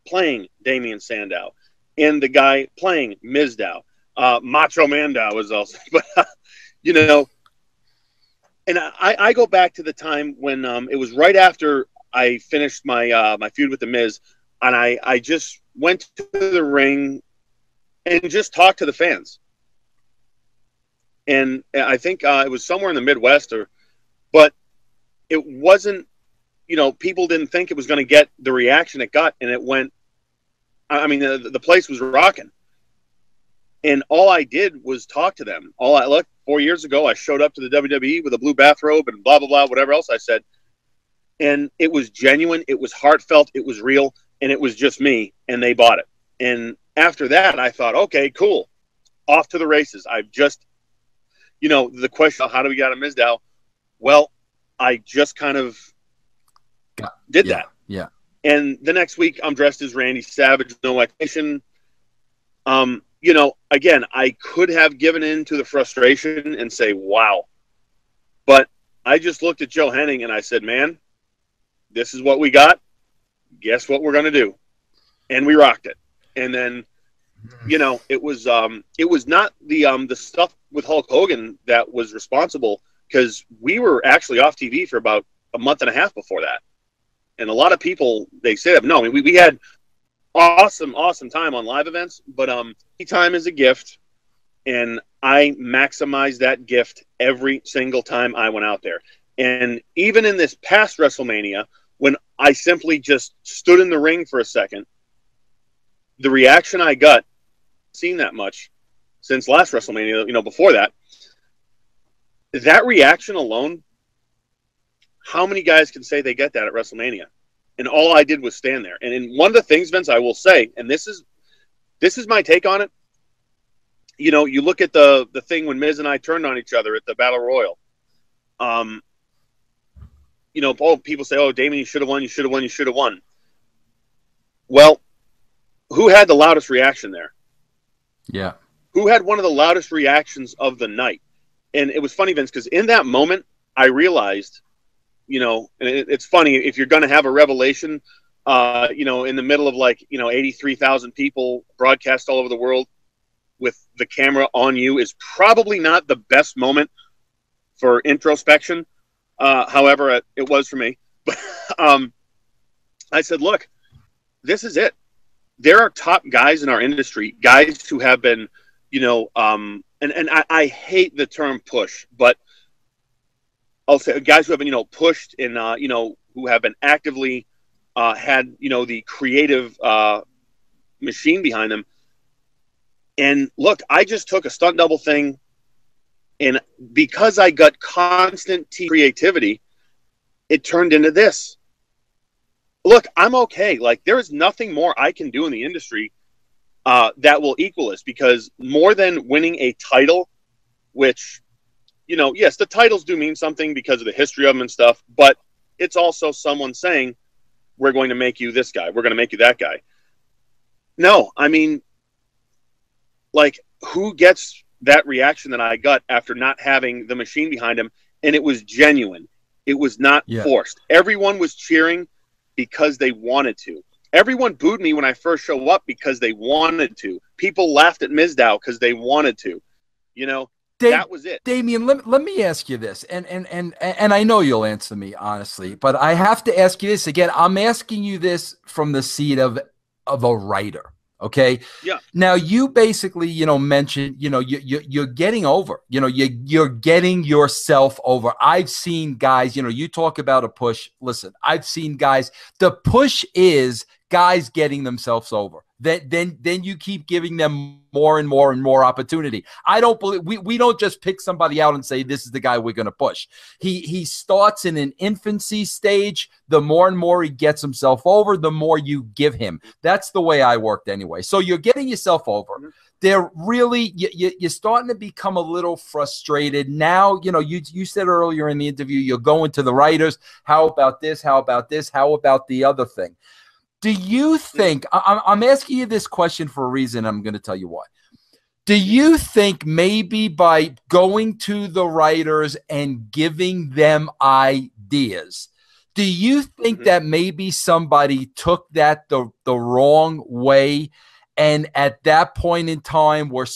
playing Damien Sandow, and the guy playing Mizdow. Macho Mandow was also, but you know, and I go back to the time when it was right after I finished my my feud with the Miz, and I just went to the ring and just talked to the fans. And I think it was somewhere in the Midwest, but it wasn't, you know, people didn't think it was going to get the reaction it got, and it went. I mean, the place was rocking. And all I did was talk to them. 4 years ago, I showed up to the WWE with a blue bathrobe and blah, blah, blah, whatever else I said. And it was genuine. It was heartfelt. It was real. And it was just me. And they bought it. And after that, I thought, okay, cool. Off to the races. I've just, you know, the question of how do we get a Mizdow? Well, I just kind of did that. Yeah. And the next week, I'm dressed as Randy Savage, no explanation. You know, again, I could have given in to the frustration and say, wow. But I just looked at Joe Henning and I said, man, this is what we got. Guess what we're going to do? And we rocked it. And then, you know, it was not the stuff with Hulk Hogan that was responsible, because we were actually off TV for about a month and a half before that. And a lot of people, they say that. No, we had awesome time on live events, but time is a gift, and I maximized that gift every single time I went out there. And even in this past WrestleMania, when I simply just stood in the ring for a second, the reaction I got, seen that much since last WrestleMania, you know, before that, that reaction alone, how many guys can say they get that at WrestleMania? And all I did was stand there. And in one of the things, Vince, I will say, and this is my take on it. You know, you look at the thing when Miz and I turned on each other at the Battle Royal. You know, people say, "Oh, Damien, you should have won. You should have won. You should have won." Well, who had the loudest reaction there? Yeah. Who had one of the loudest reactions of the night? And it was funny, Vince, because in that moment, I realized, you know, and it's funny, if you're going to have a revelation, you know, in the middle of 83,000 people broadcast all over the world with the camera on you, is probably not the best moment for introspection. However, it was for me. But I said, look, this is it. There are top guys in our industry, guys who have been, and I hate the term push, but I'll say guys who have been, pushed and, who have been actively had, the creative machine behind them. And look, I just took a stunt double thing, and because I got constant creativity, it turned into this. Look, I'm okay. Like, there is nothing more I can do in the industry that will equal this, because more than winning a title, which, yes, the titles do mean something because of the history of them and stuff, but it's also someone saying, we're going to make you this guy. We're going to make you that guy. No, I mean, like, who gets that reaction that I got after not having the machine behind him? And it was genuine. It was not forced. Everyone was cheering because they wanted to. Everyone booed me when I first showed up because they wanted to. People laughed at Mizdow because they wanted to. That was it. Damien, let me ask you this, and I know you'll answer me honestly, but I have to ask you this again. I'm asking you this from the seat of a writer. Okay. Yeah. Now you basically, mentioned, you're getting over, you're getting yourself over. I've seen guys, you talk about a push. Listen, I've seen guys, the push is guys getting themselves over. Then you keep giving them more and more and more opportunity. I don't believe we don't just pick somebody out and say, this is the guy we're going to push. He starts in an infancy stage. The more and more he gets himself over, the more you give him. That's the way I worked anyway. So you're getting yourself over. They're really, you're starting to become a little frustrated. Now, you said earlier in the interview, you're going to the writers. How about this? How about this? How about the other thing? Do you think, I'm asking you this question for a reason, I'm going to tell you why. Do you think maybe by going to the writers and giving them ideas, do you think that maybe somebody took that the wrong way, and at that point in time we're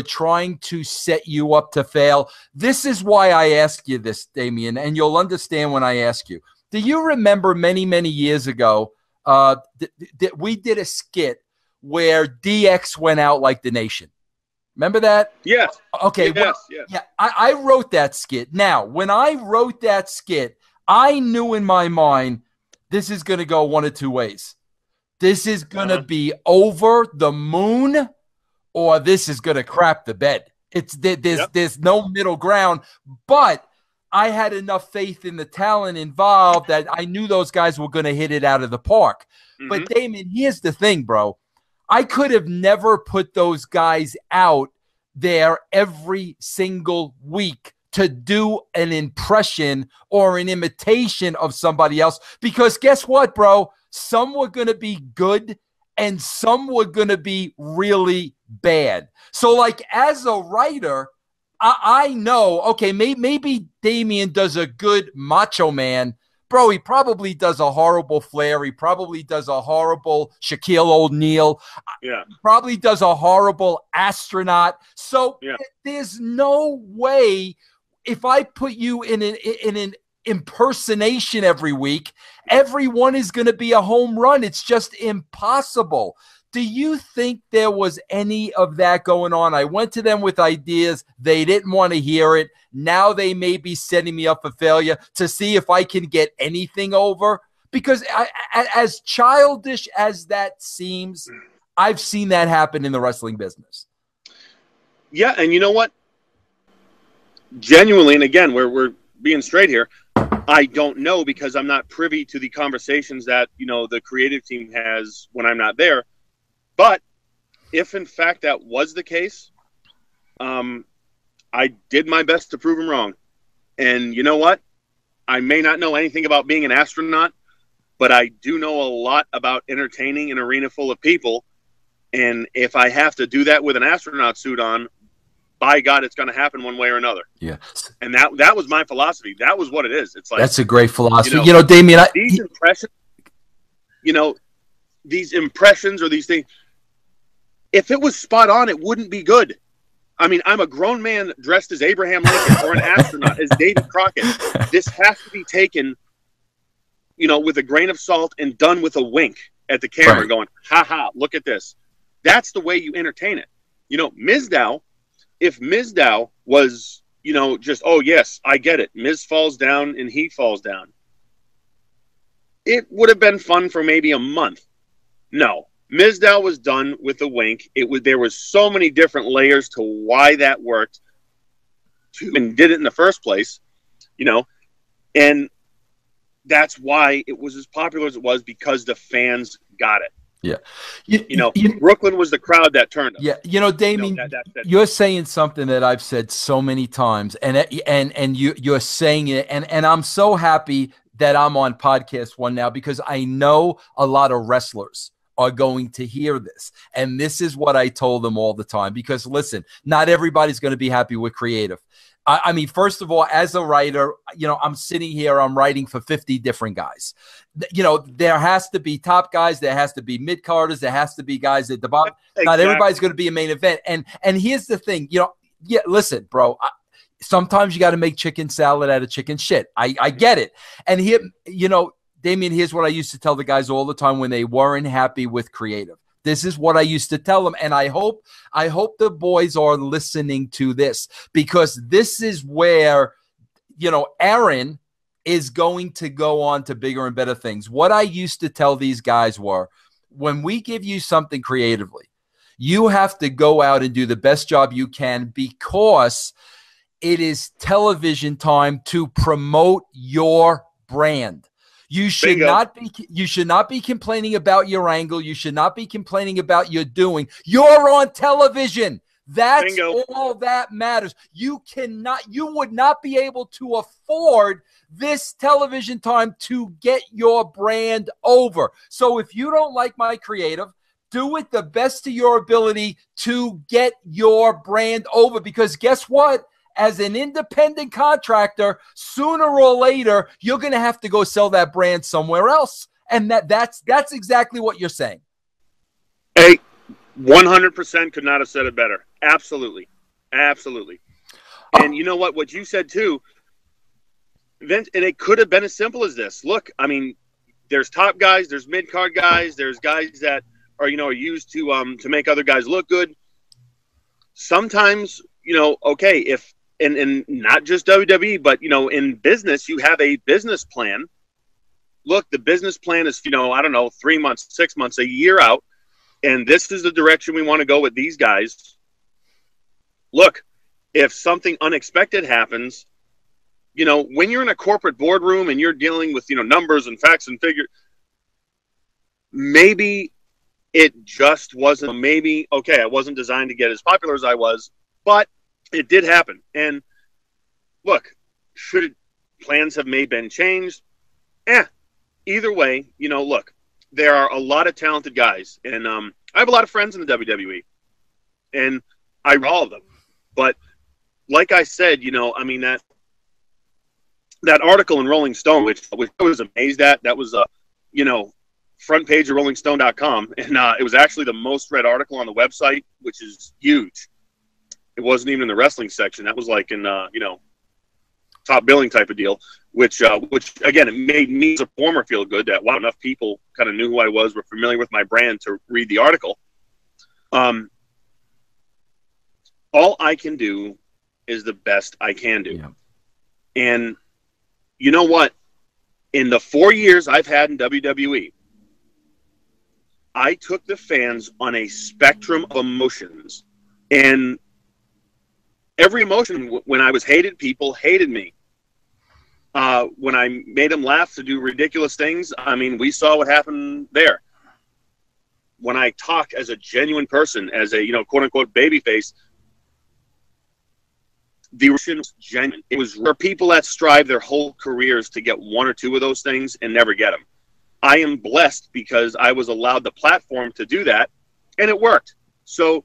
trying to set you up to fail? This is why I ask you this, Damien, and you'll understand when I ask you. Do you remember many, many years ago, we did a skit where DX went out like the Nation? Remember that? Yes. Okay. Yes, yeah. I wrote that skit. Now, when I wrote that skit, I knew in my mind, this is going to go one of two ways. This is going to be over the moon, or this is going to crap the bed. There's no middle ground, but I had enough faith in the talent involved that I knew those guys were going to hit it out of the park. But Damien, here's the thing, bro. I could have never put those guys out there every single week to do an impression or an imitation of somebody else, because guess what, bro? Some were going to be good and some were going to be really bad. So, like, as a writer, I know, okay, maybe Damien does a good Macho Man. Bro, he probably does a horrible Flair. He probably does a horrible Shaquille O'Neal. Yeah. He probably does a horrible astronaut. So there's no way, if I put you in an impersonation every week, everyone is going to be a home run. It's just impossible. Do you think there was any of that going on? I went to them with ideas. They didn't want to hear it. Now they may be setting me up for failure to see if I can get anything over. Because as childish as that seems, I've seen that happen in the wrestling business. Yeah, and you know what? Genuinely, and again, we're being straight here, I don't know, because I'm not privy to the conversations that, the creative team has when I'm not there. But if, in fact, that was the case, I did my best to prove him wrong. And you know what? I may not know anything about being an astronaut, but I do know a lot about entertaining an arena full of people. And if I have to do that with an astronaut suit on, by God, it's going to happen one way or another. Yeah. And that was my philosophy. That was what it is. It's like, that's a great philosophy. Damien, these impressions, these impressions or these things, if it was spot on, it wouldn't be good. I mean, I'm a grown man dressed as Abraham Lincoln or an astronaut as Davy Crockett. This has to be taken, with a grain of salt and done with a wink at the camera, going, ha ha, look at this. That's the way you entertain it. Mizdow, if Mizdow was, just, oh, yes, I get it. Miz falls down and he falls down. It would have been fun for maybe a month. No. Mizdow was done with a wink. There was so many different layers to why that worked and did it in the first place, and that's why it was as popular as it was, because the fans got it. Yeah. Brooklyn was the crowd that turned up. Yeah. Damien, you're saying something that I've said so many times, and you're saying it, and I'm so happy that I'm on Podcast One now, because I know a lot of wrestlers are going to hear this. And this is what I told them all the time, because listen, not everybody's going to be happy with creative. I mean, first of all, as a writer, I'm sitting here, I'm writing for 50 different guys. There has to be top guys, there has to be mid-carders, there has to be guys at the bottom. Exactly. Not everybody's going to be a main event. And here's the thing, listen, bro, sometimes you got to make chicken salad out of chicken shit. I get it. And here, Damien, here's what I used to tell the guys all the time when they weren't happy with creative. This is what I used to tell them, and I hope the boys are listening to this, because this is where, Aaron is going to go on to bigger and better things. What I used to tell these guys were, when we give you something creatively, you have to go out and do the best job you can, because it is television time to promote your brand. You should not be complaining about your angle. You should not be complaining about your doing. You're on television. That's all that matters. You would not be able to afford this television time to get your brand over. So if you don't like my creative, do it the best of your ability to get your brand over, because guess what? As an independent contractor, sooner or later, you're going to have to go sell that brand somewhere else. And that's exactly what you're saying. Hey, 100% could not have said it better. Absolutely. Absolutely. And you know what? What you said too, Vince, and it could have been as simple as this. Look, I mean, there's top guys, there's mid-card guys, there's guys that are, are used to make other guys look good. Sometimes, okay, if, and not just WWE, but, in business, you have a business plan. Look, the business plan is, 3 months, 6 months, a year out. And this is the direction we want to go with these guys. Look, if something unexpected happens, when you're in a corporate boardroom and you're dealing with, numbers and facts and figures, maybe it just wasn't, okay, I wasn't designed to get as popular as I was, but it did happen. And look, should plans have been changed? Either way, look, there are a lot of talented guys, and I have a lot of friends in the WWE, and I all of them. But like I said, that article in Rolling Stone, which I was amazed at, that was front page of RollingStone.com, and it was actually the most read article on the website, which is huge. It wasn't even in the wrestling section. That was like in, top billing type of deal, which again, it made me as a performer feel good that, wow, enough people kind of knew who I was, were familiar with my brand to read the article. All I can do is the best I can do. Yeah. And you know what? In the 4 years I've had in WWE, I took the fans on a spectrum of emotions, and every emotion. When I was hated, people hated me. When I made them laugh to do ridiculous things, I mean, we saw what happened there. When I talk as a genuine person, as a, quote-unquote babyface, the emotion was genuine. It was for people that strive their whole careers to get one or two of those things and never get them. I am blessed because I was allowed the platform to do that, and it worked. So,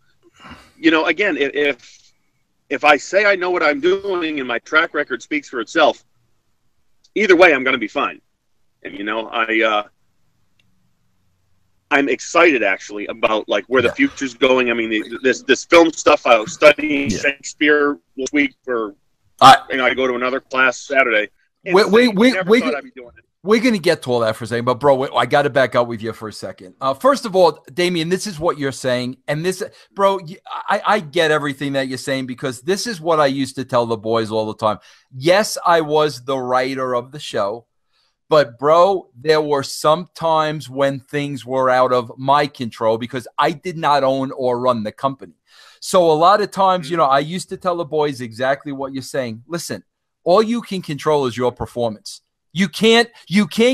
again, if I say I know what I'm doing and my track record speaks for itself, either way, I'm going to be fine. And, I'm excited actually about where the future's going. I mean, this film stuff, I was studying Shakespeare this week I go to another class Saturday. We thought I'd be doing it. We're going to get to all that for a second, but bro, I got to back up with you for a second. First of all, Damien, this is what you're saying. And this, bro, I get everything that you're saying, because this is what I used to tell the boys all the time. Yes, I was the writer of the show, but bro, there were some times when things were out of my control because I did not own or run the company. So a lot of times, you know, I used to tell the boys exactly what you're saying. Listen, all you can control is your performance. You can't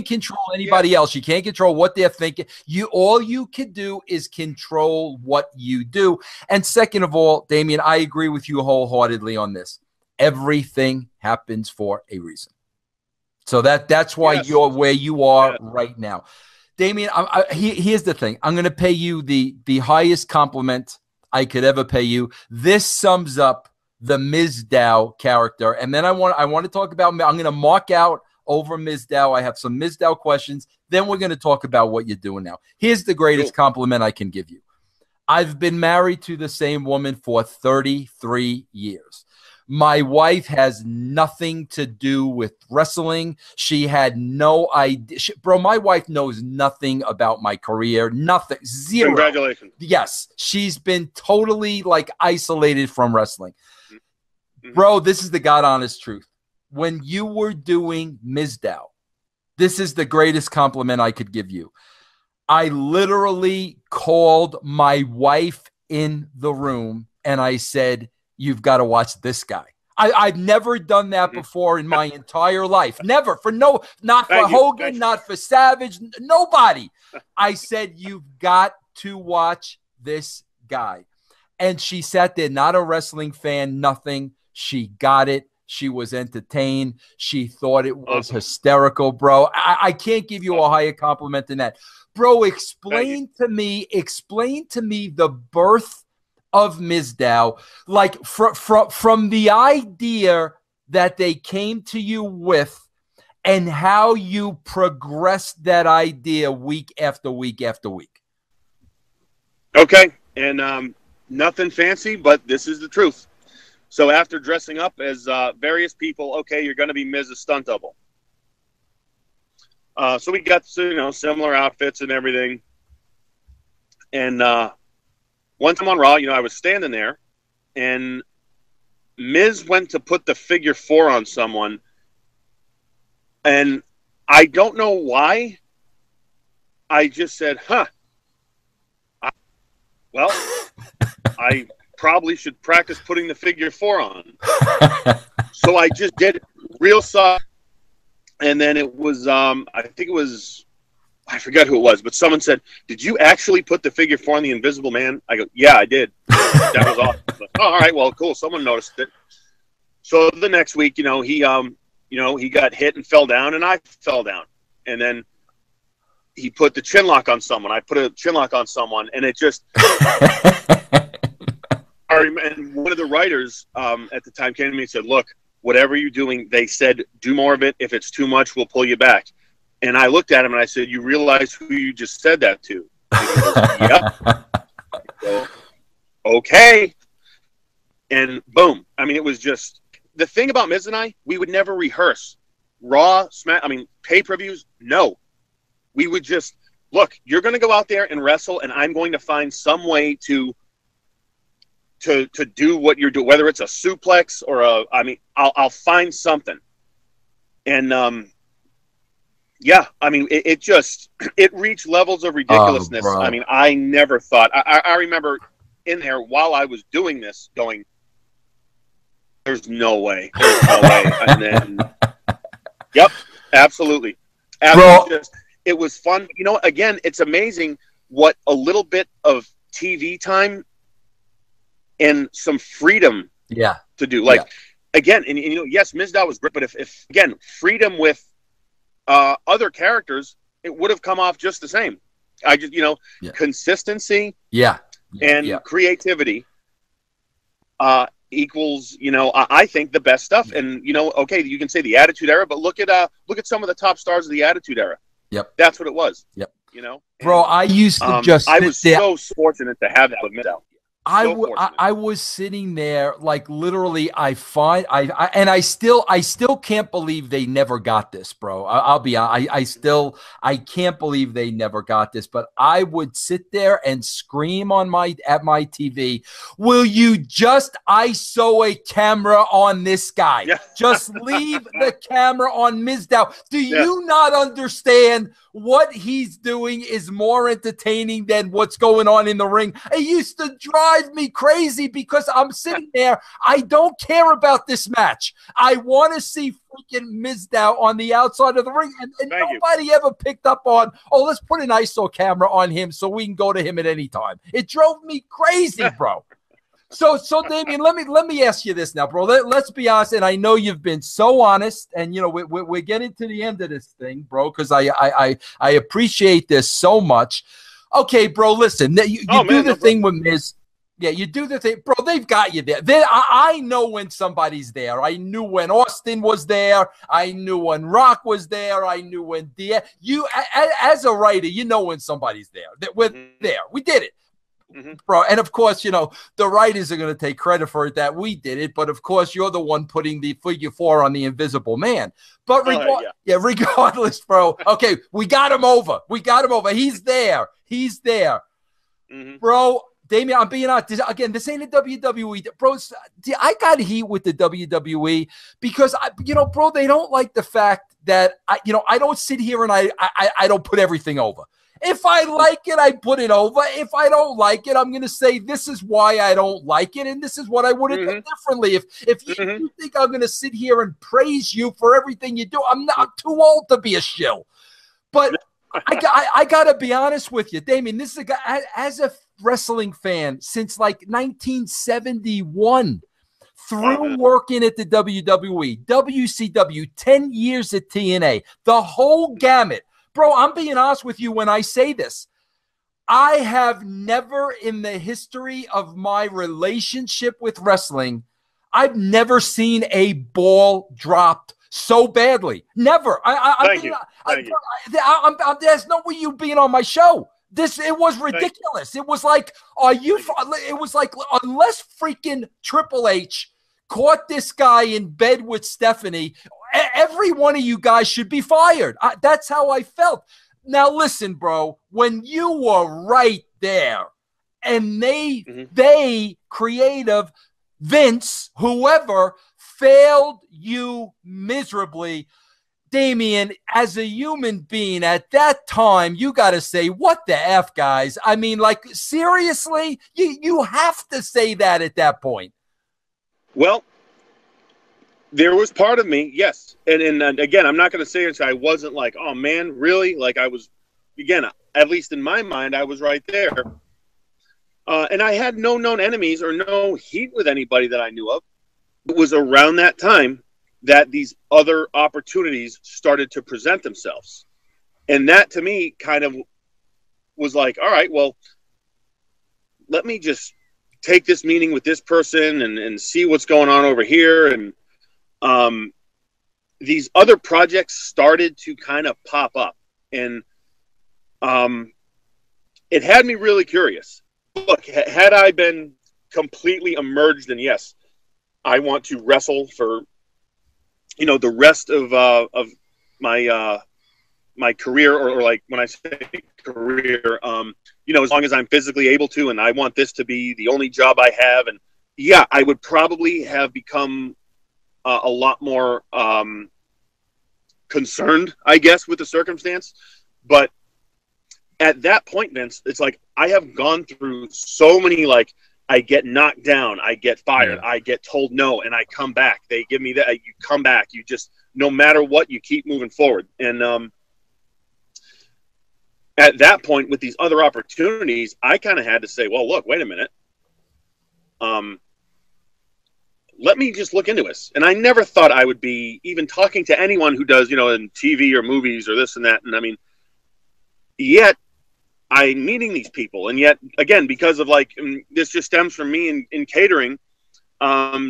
control anybody else. You can't control what they're thinking. All you can do is control what you do. And second of all, Damien, I agree with you wholeheartedly on this. Everything happens for a reason. So that's why you're where you are right now. Damien, here's the thing. I'm going to pay you the highest compliment I could ever pay you. This sums up the Mizdow character. And then I want to talk about, I'm going to mark out over Mizdow. I have some Mizdow questions. Then we're going to talk about what you're doing now. Here's the greatest compliment I can give you. I've been married to the same woman for 33 years. My wife has nothing to do with wrestling. She had no idea. Bro, my wife knows nothing about my career. Nothing. Zero. Congratulations. Yes. She's been totally like isolated from wrestling. Bro, this is the God honest truth. When you were doing Mizdow, this is the greatest compliment I could give you. I literally called my wife in the room and I said, you've got to watch this guy. I've never done that before in my entire life. Never. Not for Hogan, not for Savage, nobody. I said, you've got to watch this guy. And she sat there, not a wrestling fan, nothing. She got it. She was entertained. She thought it was hysterical, bro. I can't give you a higher compliment than that. Bro, explain to me the birth of Mizdow, like from the idea that they came to you with and how you progressed that idea week after week after week. Okay. And nothing fancy, but this is the truth. So after dressing up as various people, okay, you're going to be Miz's stunt double. So we got, similar outfits and everything. And one time on Raw, I was standing there, and Miz went to put the figure 4 on someone. And I don't know why. I just said, I probably should practice putting the figure 4 on. So I just did it real soft. And then it was, I forgot who it was, but someone said, did you actually put the figure 4 on the Invisible Man? I go, yeah, I did. That was awesome. Like, oh, all right, well, cool. Someone noticed it. So the next week, he got hit and fell down, and I fell down. And then he put the chin lock on someone. I put a chin lock on someone, and it just... And one of the writers at the time came to me and said, look, whatever you're doing, they said, do more of it. If it's too much, we'll pull you back. And I looked at him and I said, you realize who you just said that to? He goes, yep. So, okay. And boom. I mean, it was just, the thing about Miz and I, we would never rehearse. Raw, pay-per-views, no. We would just, look, you're going to go out there and wrestle, and I'm going to find some way to do what you're doing, whether it's a suplex or I'll find something. And, yeah, I mean, it reached levels of ridiculousness. I mean, I never thought, I remember in there while I was doing this going, there's no way. There's no way. And then, yep, absolutely. It was fun. Again, it's amazing what a little bit of TV time and some freedom to do. Again, and yes, Mizdow was great, but if again, freedom with other characters, it would have come off just the same. I just, consistency and creativity equals, I think the best stuff. And, okay, you can say the Attitude Era, but look at some of the top stars of the Attitude Era. Yep. That's what it was. Yep. Bro, I used to just I was so fortunate to have that with Mizdow. I was sitting there like literally. I still can't believe they never got this, bro. I'll be honest. I can't believe they never got this. But I would sit there and scream at my TV. Will you just ISO a camera on this guy? Yeah. Just leave the camera on Mizdow. Do you not understand what he's doing is more entertaining than what's going on in the ring? It used to drive me crazy because I'm sitting there. I don't care about this match. I want to see freaking Mizdow on the outside of the ring. And nobody ever picked up on, let's put an ISO camera on him so we can go to him at any time. It drove me crazy, bro. So Damien, let me ask you this now, bro. Let's be honest, and I know you've been so honest, and we're getting to the end of this thing, bro, because I appreciate this so much. Okay, bro, listen, you do the thing with Miz. Yeah, you do the thing, bro. They've got you there. I know when somebody's there. I knew when Austin was there. I knew when Rock was there. I knew when you, as a writer, you know when somebody's there. That we're there. We did it. Bro, and of course, the writers are going to take credit for it that we did it, but of course, you're the one putting the figure 4 on the Invisible Man. But regardless, bro, okay, we got him over. He's there. Bro, Damien, I'm being honest. Again, this ain't a WWE. Bro, I got heat with the WWE because, bro, they don't like the fact that, I don't sit here and I don't put everything over. If I like it, I put it over. If I don't like it, I'm going to say this is why I don't like it, and this is what I would have done differently. If you think I'm going to sit here and praise you for everything you do, I'm too old to be a shill. But I got to be honest with you, Damien. This is a guy, as a wrestling fan since like 1971, through working at the WWE, WCW, 10 years at TNA, the whole gamut. Bro, I'm being honest with you when I say this. I have never in the history of my relationship with wrestling, I've never seen a ball dropped so badly. Never. Thank you. There's no way you being on my show. It was ridiculous. It was like, unless freaking Triple H caught this guy in bed with Stephanie, every one of you guys should be fired. That's how I felt. Now, listen, bro, when you were right there and they creative, Vince, whoever, failed you miserably, Damien, as a human being at that time, you got to say, what the F, guys? I mean, like, seriously? You have to say that at that point. Well, there was part of me, yes. And again, I'm not going to say it. I wasn't like, oh, man, really? Like I was, again, at least in my mind, I was right there. And I had no known enemies or no heat with anybody that I knew of. It was around that time that these other opportunities started to present themselves. And that, to me, kind of was like, all right, well, let me just take this meeting with this person and see what's going on over here. And these other projects started to kind of pop up, and it had me really curious. Look, had I been completely immersed in, yes, I want to wrestle for, the rest of my my career, or like when I say career, as long as I'm physically able to, and I want this to be the only job I have, and yeah, I would probably have become a lot more concerned, I guess, with the circumstance. But at that point, Vince, it's like I have gone through so many, like, I get knocked down, I get fired, I get told no, and I come back. They give me that, you come back. You just, no matter what, you keep moving forward. And at that point, with these other opportunities, I kind of had to say, well, look, wait a minute. Let me just look into this. And I never thought I would be even talking to anyone who does, in TV or movies or this and that. And I mean, yet I'm meeting these people. And yet, again, because of this just stems from me in catering,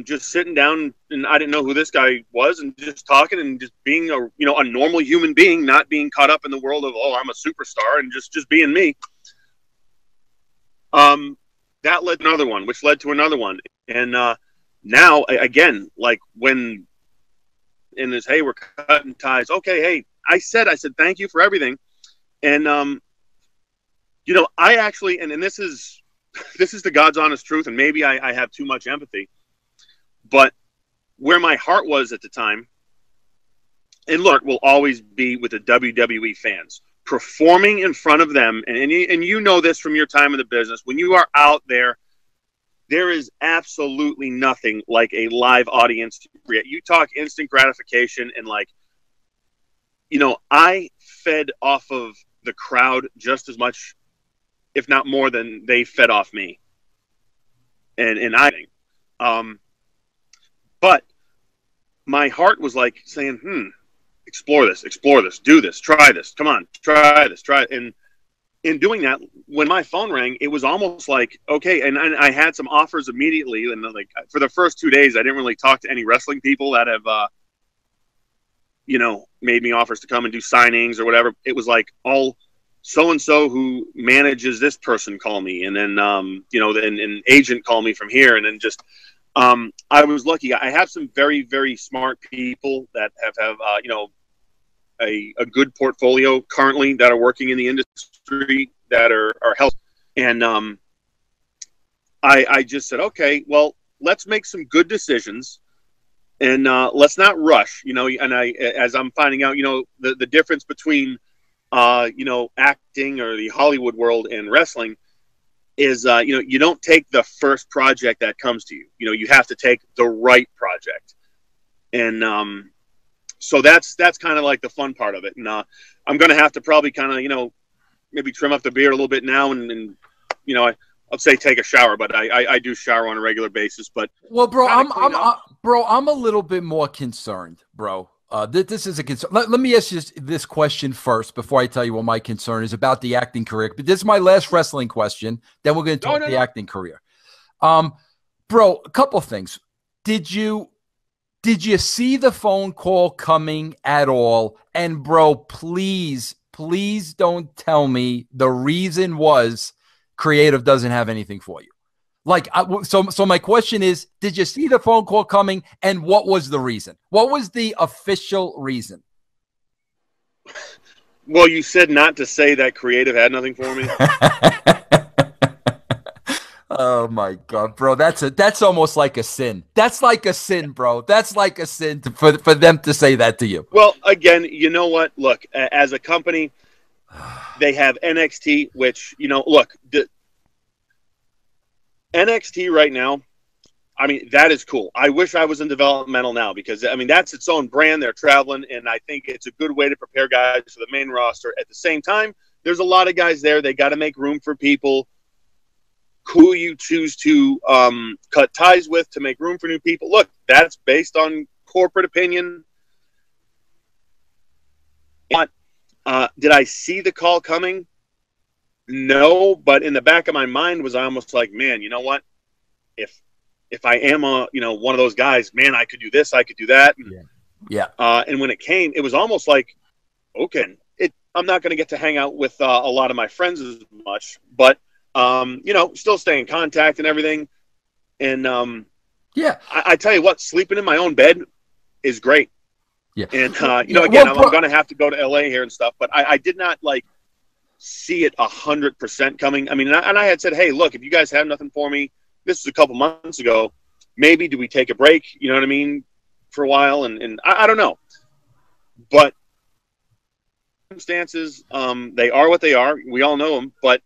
just sitting down, and I didn't know who this guy was, and just talking and just being a normal human being, not being caught up in the world of, oh, I'm a superstar, and just being me. that led to another one, which led to another one. And now, again, like when in this, hey, we're cutting ties. Okay, hey, I said thank you for everything. And, you know, I actually, and this is the God's honest truth, and maybe I have too much empathy, but where my heart was at the time, and look, will always be with the WWE fans. Performing in front of them, and you know this from your time in the business, when you are out there, there is absolutely nothing like a live audience. You talk instant gratification, and like, you know, I fed off of the crowd just as much, if not more, than they fed off me. But my heart was like saying, explore this, do this, try this, come on, try this, try it. And in doing that, when my phone rang, it was almost like, okay, and I had some offers immediately. And like for the first 2 days, I didn't really talk to any wrestling people that have, you know, made me offers to come and do signings or whatever. It was like all so-and-so who manages this person call me. And then, you know, then an agent call me from here. And then just, I was lucky. I have some very, very smart people that have you know, a good portfolio currently that are working in the industry that are helping. And I just said, okay, well, let's make some good decisions, and let's not rush, you know. And as I'm finding out, you know, the difference between you know, acting or the Hollywood world and wrestling is, you know, you don't take the first project that comes to you. You know, you have to take the right project. And so that's kind of like the fun part of it. And I'm going to have to probably kind of, you know, maybe trim up the beard a little bit now and you know, I'd say take a shower, but I do shower on a regular basis. But well, bro, I'm a little bit more concerned, bro. This is a concern. Let me ask you this question first before I tell you what my concern is about the acting career. But this is my last wrestling question. Then we're going to talk the acting career. Bro, a couple things. Did you see the phone call coming at all? And bro, please don't tell me the reason was creative doesn't have anything for you. Like, so my question is, did you see the phone call coming, and what was the reason? What was the official reason? Well, you said not to say that creative had nothing for me. Oh my God, bro. That's almost like a sin. That's like a sin, bro. That's like a sin for them to say that to you. Well, again, you know what? Look, as a company, they have NXT, which, you know, look, NXT right now, I mean, that is cool. I wish I was in developmental now because, I mean, that's its own brand. They're traveling, and I think it's a good way to prepare guys for the main roster. At the same time, there's a lot of guys there. They got to make room for people who you choose to cut ties with to make room for new people. Look, that's based on corporate opinion. But did I see the call coming? No, but in the back of my mind was almost like, man, you know what? If I am you know, one of those guys, man, I could do this, I could do that. And, yeah. And when it came, it was almost like, okay, I'm not going to get to hang out with a lot of my friends as much, but you know, still stay in contact and everything. And yeah, I tell you what, sleeping in my own bed is great. Yeah. And you know, again, I'm going to have to go to LA here and stuff, but I did not like see it 100% coming. I mean, and I had said, hey, look, if you guys have nothing for me, this was a couple months ago, maybe do we take a break? You know what I mean? For a while. And I don't know, but circumstances, they are what they are. We all know them, but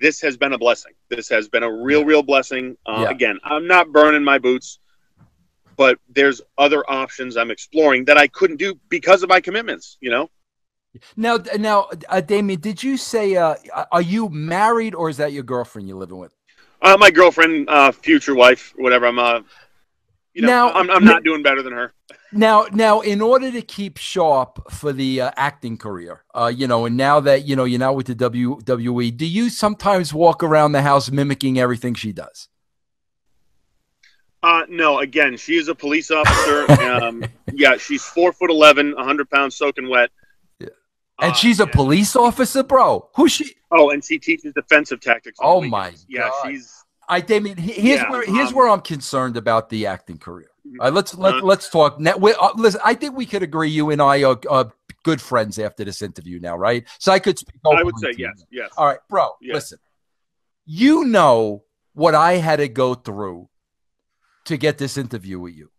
this has been a blessing. This has been a real blessing. Again, I'm not burning my boots, but there's other options I'm exploring that I couldn't do because of my commitments, you know? Now, Damien, did you say, are you married or is that your girlfriend you're living with? My girlfriend, future wife, whatever. You know, now, I'm not doing better than her. Now, in order to keep sharp for the acting career, you know, and now that, you know, you're now with the WWE, do you sometimes walk around the house mimicking everything she does? No, again, she is a police officer. Yeah, she's 4'11", 100 pounds soaking wet. And she's a police officer, bro. Who's she? Oh, and she teaches defensive tactics. Oh my God. Yeah, Damien, here's where I'm concerned about the acting career. All right, let's talk. Now, listen, I think we could agree you and I are good friends after this interview now, right? So I could speak. I would say yes. All right, bro. Yes. Listen, you know what I had to go through to get this interview with you.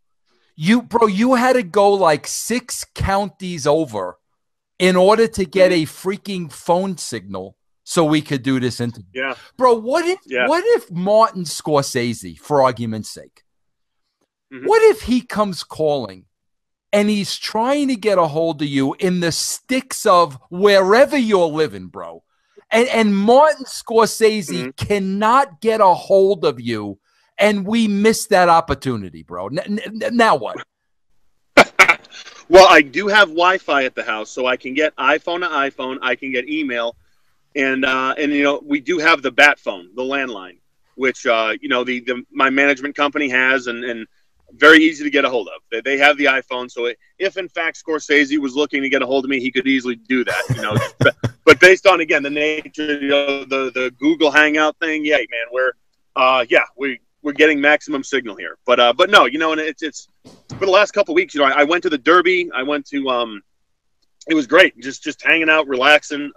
You had to go like 6 counties over in order to get a freaking phone signal so we could do this interview. Yeah. Bro, what if Martin Scorsese, for argument's sake, what if he comes calling and he's trying to get a hold of you in the sticks of wherever you're living, bro, and Martin Scorsese cannot get a hold of you, and we missed that opportunity, bro. Now what? Well, I do have Wi-Fi at the house, so I can get iPhone to iPhone. I can get email, and we do have the bat phone, the landline, which my management company has, and very easy to get a hold of. They have the iPhone, so if in fact Scorsese was looking to get a hold of me, he could easily do that. But based on, again, the nature, the Google Hangout thing, yeah, man, we're getting maximum signal here. But no, and it's for the last couple of weeks, I went to the Derby. I went to it was great, just hanging out, relaxing.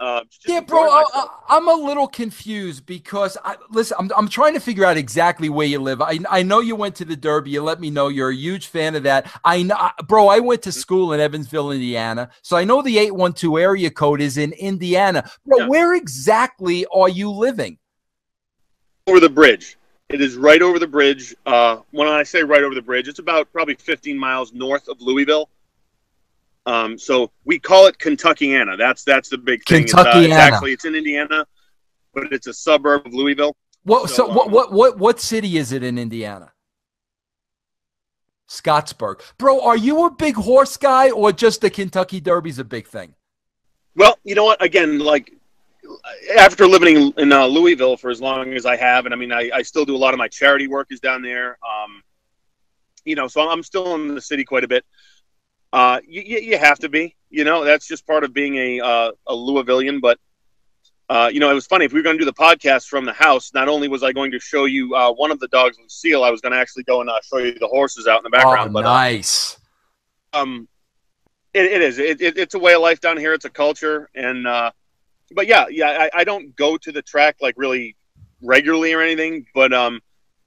Yeah, bro, I'm a little confused because I'm trying to figure out exactly where you live. I know you went to the Derby. You let me know you're a huge fan of that. I know, bro. I went to school in Evansville, Indiana, so I know the 812 area code is in Indiana. Bro, where exactly are you living? Over the bridge. It is right over the bridge. When I say right over the bridge, it's about probably 15 miles north of Louisville. So we call it Kentuckiana. That's the big thing. Kentuckiana. It's in Indiana, but it's a suburb of Louisville. What city is it in Indiana? Scottsburg. Bro, are you a big horse guy or just the Kentucky Derby's a big thing? Well, you know what? Again, like after living in Louisville for as long as I have, and I mean, I still do a lot of my charity work is down there. So I'm still in the city quite a bit. You have to be, that's just part of being a Louisvillian. But, it was funny. If we were going to do the podcast from the house, not only was I going to show you one of the dogs, Lucille, I was going to actually go and show you the horses out in the background. Oh, nice. It is. It's a way of life down here. It's a culture. And, but yeah, I don't go to the track like really regularly or anything, but,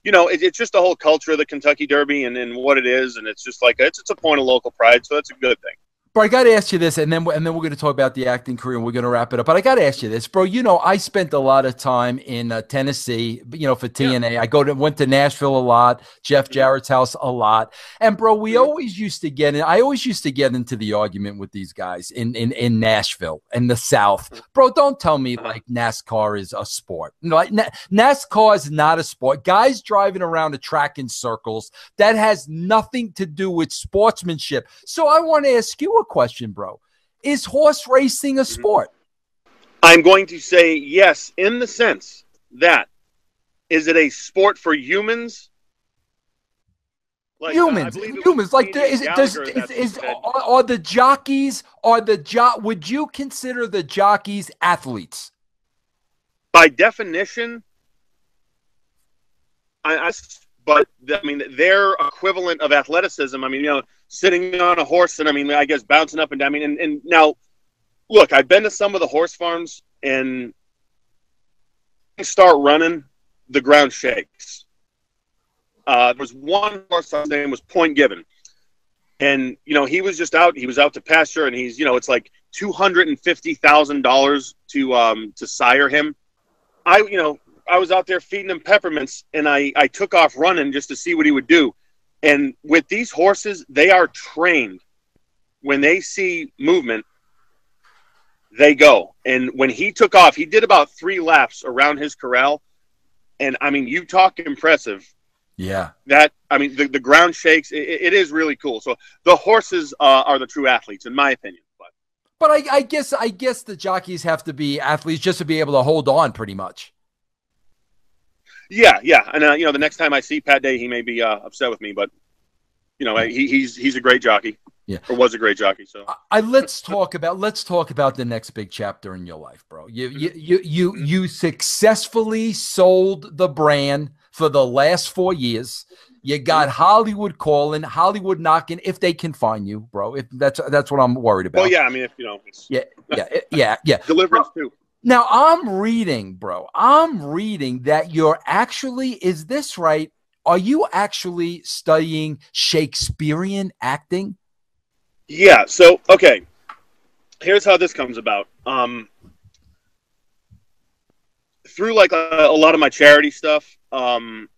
it's just the whole culture of the Kentucky Derby and what it is, and it's just like it's a point of local pride, so that's a good thing. But I got to ask you this, and then we're going to talk about the acting career, and we're going to wrap it up. But I got to ask you this, bro. I spent a lot of time in Tennessee, for TNA. Yeah. I went to Nashville a lot, Jeff Jarrett's house a lot, and bro, I always used to get into the argument with these guys in Nashville and the South, bro. Don't tell me like NASCAR is a sport. NASCAR is not a sport. Guys driving around a track in circles, that has nothing to do with sportsmanship. So I want to ask you a question, bro. Is horse racing a sport? I'm going to say yes, in the sense that is it a sport for humans? Like, humans. Like, are the jockeys? Would you consider the jockeys athletes? By definition, but I mean, their equivalent of athleticism. I mean, sitting on a horse and I guess bouncing up and down. I mean, and now, look, I've been to some of the horse farms and start running, the ground shakes. There was one horse, his name was Point Given, and he was just out. He was out to pasture, and he's it's like $250,000 to sire him. I was out there feeding him peppermints, and I took off running just to see what he would do. And with these horses, they are trained. When they see movement, they go. And when he took off, he did about 3 laps around his corral. And, you talk impressive. Yeah. The ground shakes. It is really cool. So the horses are the true athletes, in my opinion. But I guess the jockeys have to be athletes just to be able to hold on pretty much. Yeah, and the next time I see Pat Day, he may be upset with me, but he's a great jockey. Yeah, or was a great jockey. So let's talk about the next big chapter in your life, bro. You successfully sold the brand for the last 4 years. You got Hollywood calling, Hollywood knocking, if they can find you, bro. If that's what I'm worried about. Well, yeah, I mean, if it's yeah. deliverance too. Now I'm reading that you're actually, is this right? Are you actually studying Shakespearean acting? Yeah. So, okay. Here's how this comes about. Through like a lot of my charity stuff, been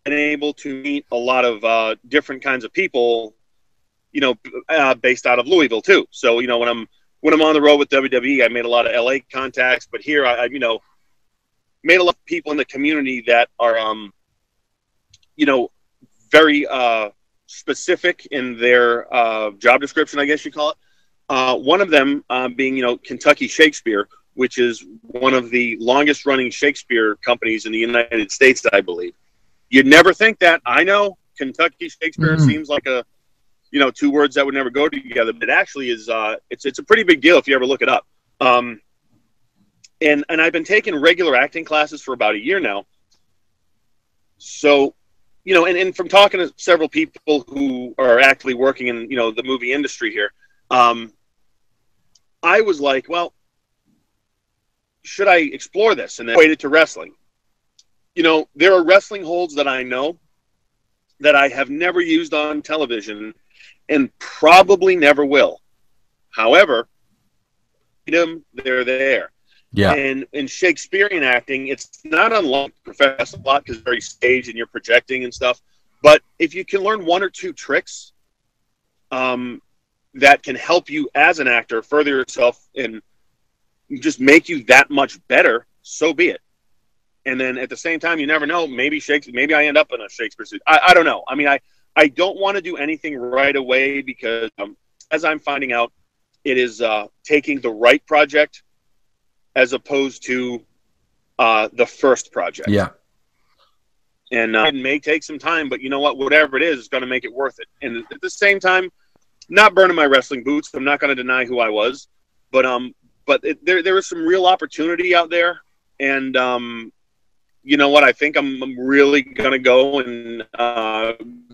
able to meet a lot of different kinds of people, based out of Louisville too. So, when I'm on the road with WWE, I made a lot of LA contacts, but here I made a lot of people in the community that are, very specific in their job description, I guess you call it. One of them being, Kentucky Shakespeare, which is one of the longest running Shakespeare companies in the United States, I believe. You'd never think that. I know Kentucky Shakespeare seems like two words that would never go together, but it actually is, it's a pretty big deal if you ever look it up. And I've been taking regular acting classes for about a year now. So, and from talking to several people who are actually working in, the movie industry here, I was like, well, should I explore this? And then equate it to wrestling. There are wrestling holds that I know that I have never used on television and probably never will. However, they're there. Yeah. And in Shakespearean acting, it's not unlike professional a lot because it's very staged and you're projecting and stuff. But if you can learn one or two tricks that can help you as an actor further yourself and just make you that much better, so be it. And then at the same time, you never know. Maybe I end up in a Shakespeare suit. I don't know. I mean, I don't want to do anything right away because, as I'm finding out, it is taking the right project as opposed to the first project. Yeah. And it may take some time, but you know what? Whatever it is, it's going to make it worth it. And at the same time, not burning my wrestling boots. I'm not going to deny who I was, but there is some real opportunity out there. And you know what? I think I'm really going to go and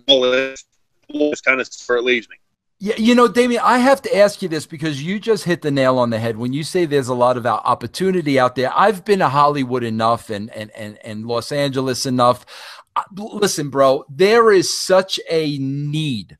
just kind of where it leaves me. Yeah, Damien, I have to ask you this because you just hit the nail on the head when you say there's a lot of opportunity out there. I've been to Hollywood enough and Los Angeles enough. Listen, bro, there is such a need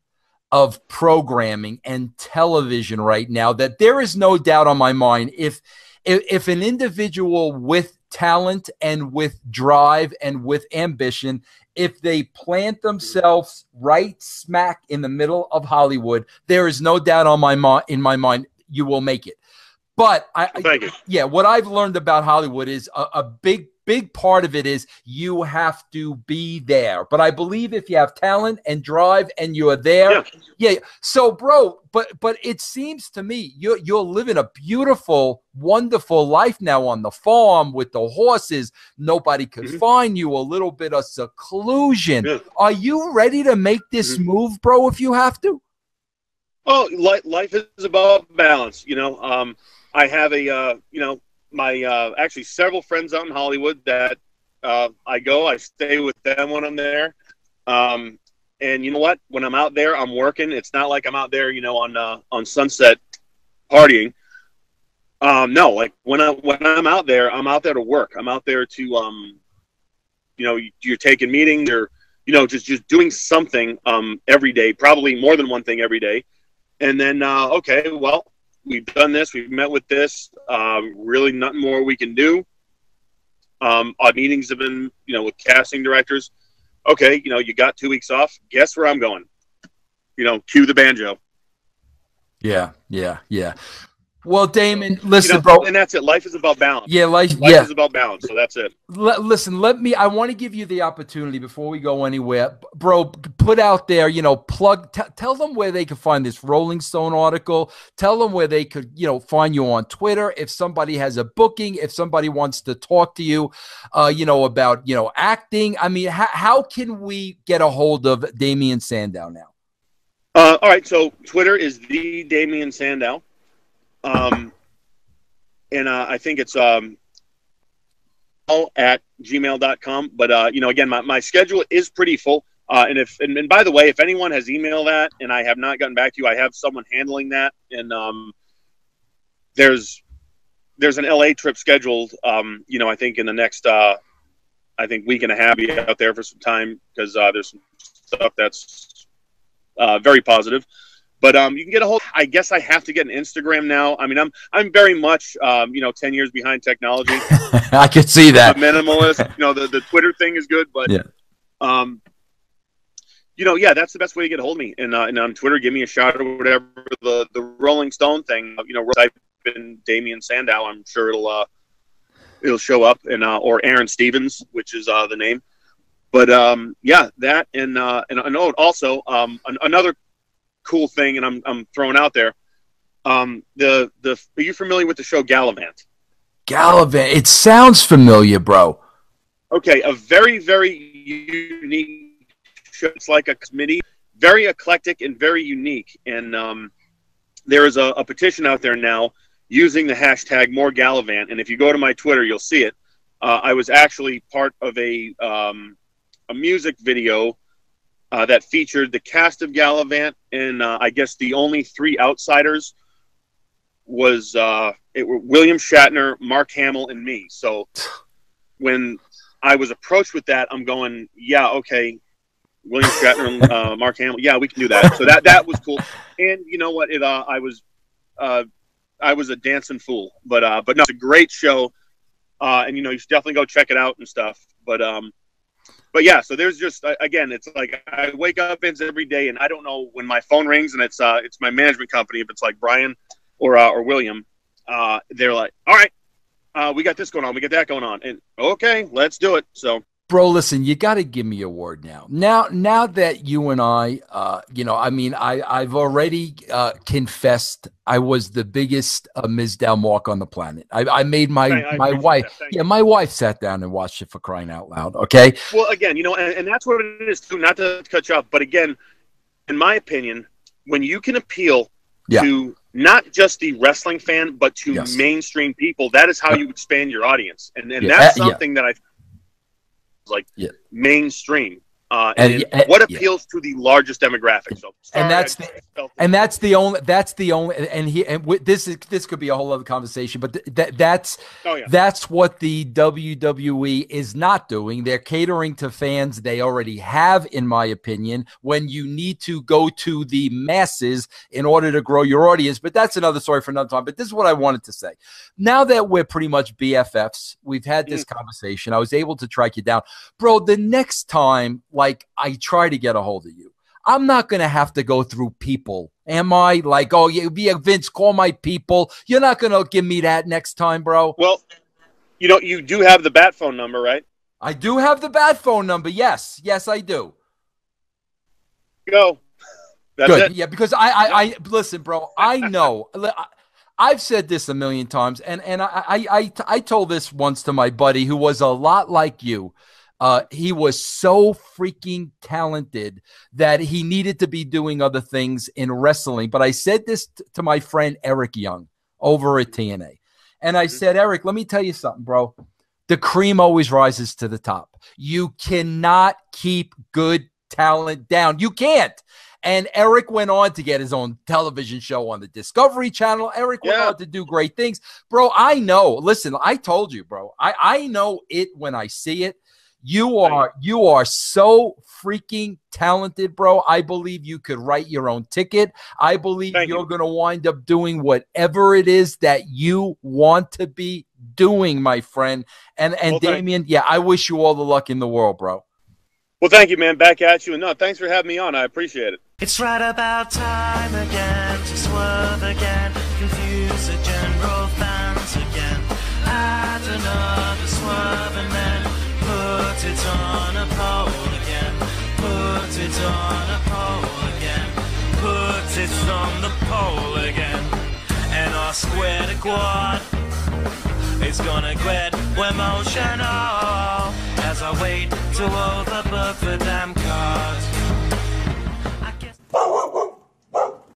of programming and television right now that there is no doubt on my mind if an individual with talent and with drive and with ambition, if they plant themselves right smack in the middle of Hollywood, there is no doubt in my mind you will make it. But what I've learned about Hollywood is a big part of it is you have to be there. But I believe if you have talent and drive and you're there, So, bro, but it seems to me you're living a beautiful, wonderful life now on the farm with the horses. Nobody could find you. A little bit of seclusion. Yeah. Are you ready to make this move, bro? If you have to. Oh, life is about balance. I have my actually several friends out in Hollywood that I stay with them when I'm there. And you know what? When I'm out there, I'm working. It's not like I'm out there, on Sunset partying. No, like when I'm out there to work. I'm out there to, you're taking meetings or, just doing something every day, probably more than one thing every day. And then, okay, well, we've done this. We've met with this. Really nothing more we can do. Our meetings have been, with casting directors. Okay, you got 2 weeks off. Guess where I'm going? Cue the banjo. Yeah. Well, Damien, listen, bro. And that's it. Life is about balance. Yeah, life is about balance. So that's it. Listen, I want to give you the opportunity before we go anywhere. Bro, put out there, tell them where they can find this Rolling Stone article. Tell them where they could, find you on Twitter. If somebody has a booking, if somebody wants to talk to you, about, acting. I mean, how can we get a hold of Damien Sandow now? All right. So Twitter is the Damien Sandow. And I think it's at gmail.com. But, you know, again, my schedule is pretty full. And by the way, if anyone has emailed that and I have not gotten back to you, I have someone handling that. And there's an LA trip scheduled, you know, I think in the next, week and a half, be out there for some time because there's some stuff that's very positive. But you can get a hold. I guess I have to get an Instagram now. I mean, I'm very much, you know, 10 years behind technology. I can see that. I'm a minimalist. You know, the Twitter thing is good, but yeah. You know, yeah, that's the best way to get a hold of me. And on Twitter, give me a shout or whatever. The Rolling Stone thing, you know, type in Damien Sandow. I'm sure it'll show up, and or Aaron Stevens, which is the name. But yeah, that and I know also another cool thing, and I'm throwing out there. Are you familiar with the show Gallivant? Gallivant. It sounds familiar, bro. Okay, a very, very unique show. It's like a committee, very eclectic and very unique. And there is a petition out there now using the hashtag More Gallivant. And if you go to my Twitter, you'll see it. I was actually part of a music video that featured the cast of Gallivant, and I guess the only three outsiders was William Shatner, Mark Hamill, and me. So when I was approached with that, I'm going, yeah, okay, William Shatner and Mark Hamill, yeah, we can do that. So that was cool. And you know what? I was a dancing fool, but no, it's a great show, and you know, you should definitely go check it out and stuff. But yeah, so there's just, again, it's like I wake up every day and I don't know when my phone rings and it's my management company. If it's like Brian or William, they're like, all right, we got this going on, we got that going on, and okay, let's do it. So, bro, listen, you got to give me a word now. Now that you and I, you know, I mean, I've already confessed I was the biggest Mizdow mark on the planet. I made my wife. Yeah, my wife sat down and watched it, for crying out loud. Okay. Well, again, you know, and that's what it is too. Not to cut you off, but again, in my opinion, when you can appeal to not just the wrestling fan, but to mainstream people, that is how you expand your audience, and that's something that I like mainstream. And what appeals to the largest demographic? So that's the only this could be a whole other conversation, but that's what the WWE is not doing. They're catering to fans they already have, in my opinion, when you need to go to the masses in order to grow your audience. But that's another story for another time. But this is what I wanted to say. Now that we're pretty much BFFs, we've had this conversation. I was able to track you down, bro. The next time, like, I try to get a hold of you, I'm not going to have to go through people. Am I? Like, oh, yeah, Vince, call my people. You're not going to give me that next time, bro. Well, you know, you do have the bat phone number, right? I do have the bat phone number. Yes, I do. Go. That's good. It. Yeah, because I listen, bro. I know. I've said this a million times, and I told this once to my buddy who was a lot like you. He was so freaking talented that he needed to be doing other things in wrestling. But I said this to my friend Eric Young over at TNA. And I said, Eric, let me tell you something, bro. The cream always rises to the top. You cannot keep good talent down. You can't. And Eric went on to get his own television show on the Discovery Channel. Eric went on to do great things. Bro, I know. Listen, I told you, bro. I know it when I see it. You are so freaking talented, bro. I believe you could write your own ticket. I believe you're going to wind up doing whatever it is that you want to be doing, my friend. And Damien, I wish you all the luck in the world, bro. Well, thank you, man. Back at you. And no, thanks for having me on. I appreciate it. It's right about time again to swerve again, confuse the general fans again. Add another swerve and then put it on a pole again. Put it on a pole again. Put it on the pole again. And our square to quad is gonna get emotional as I wait to overbook the damn car.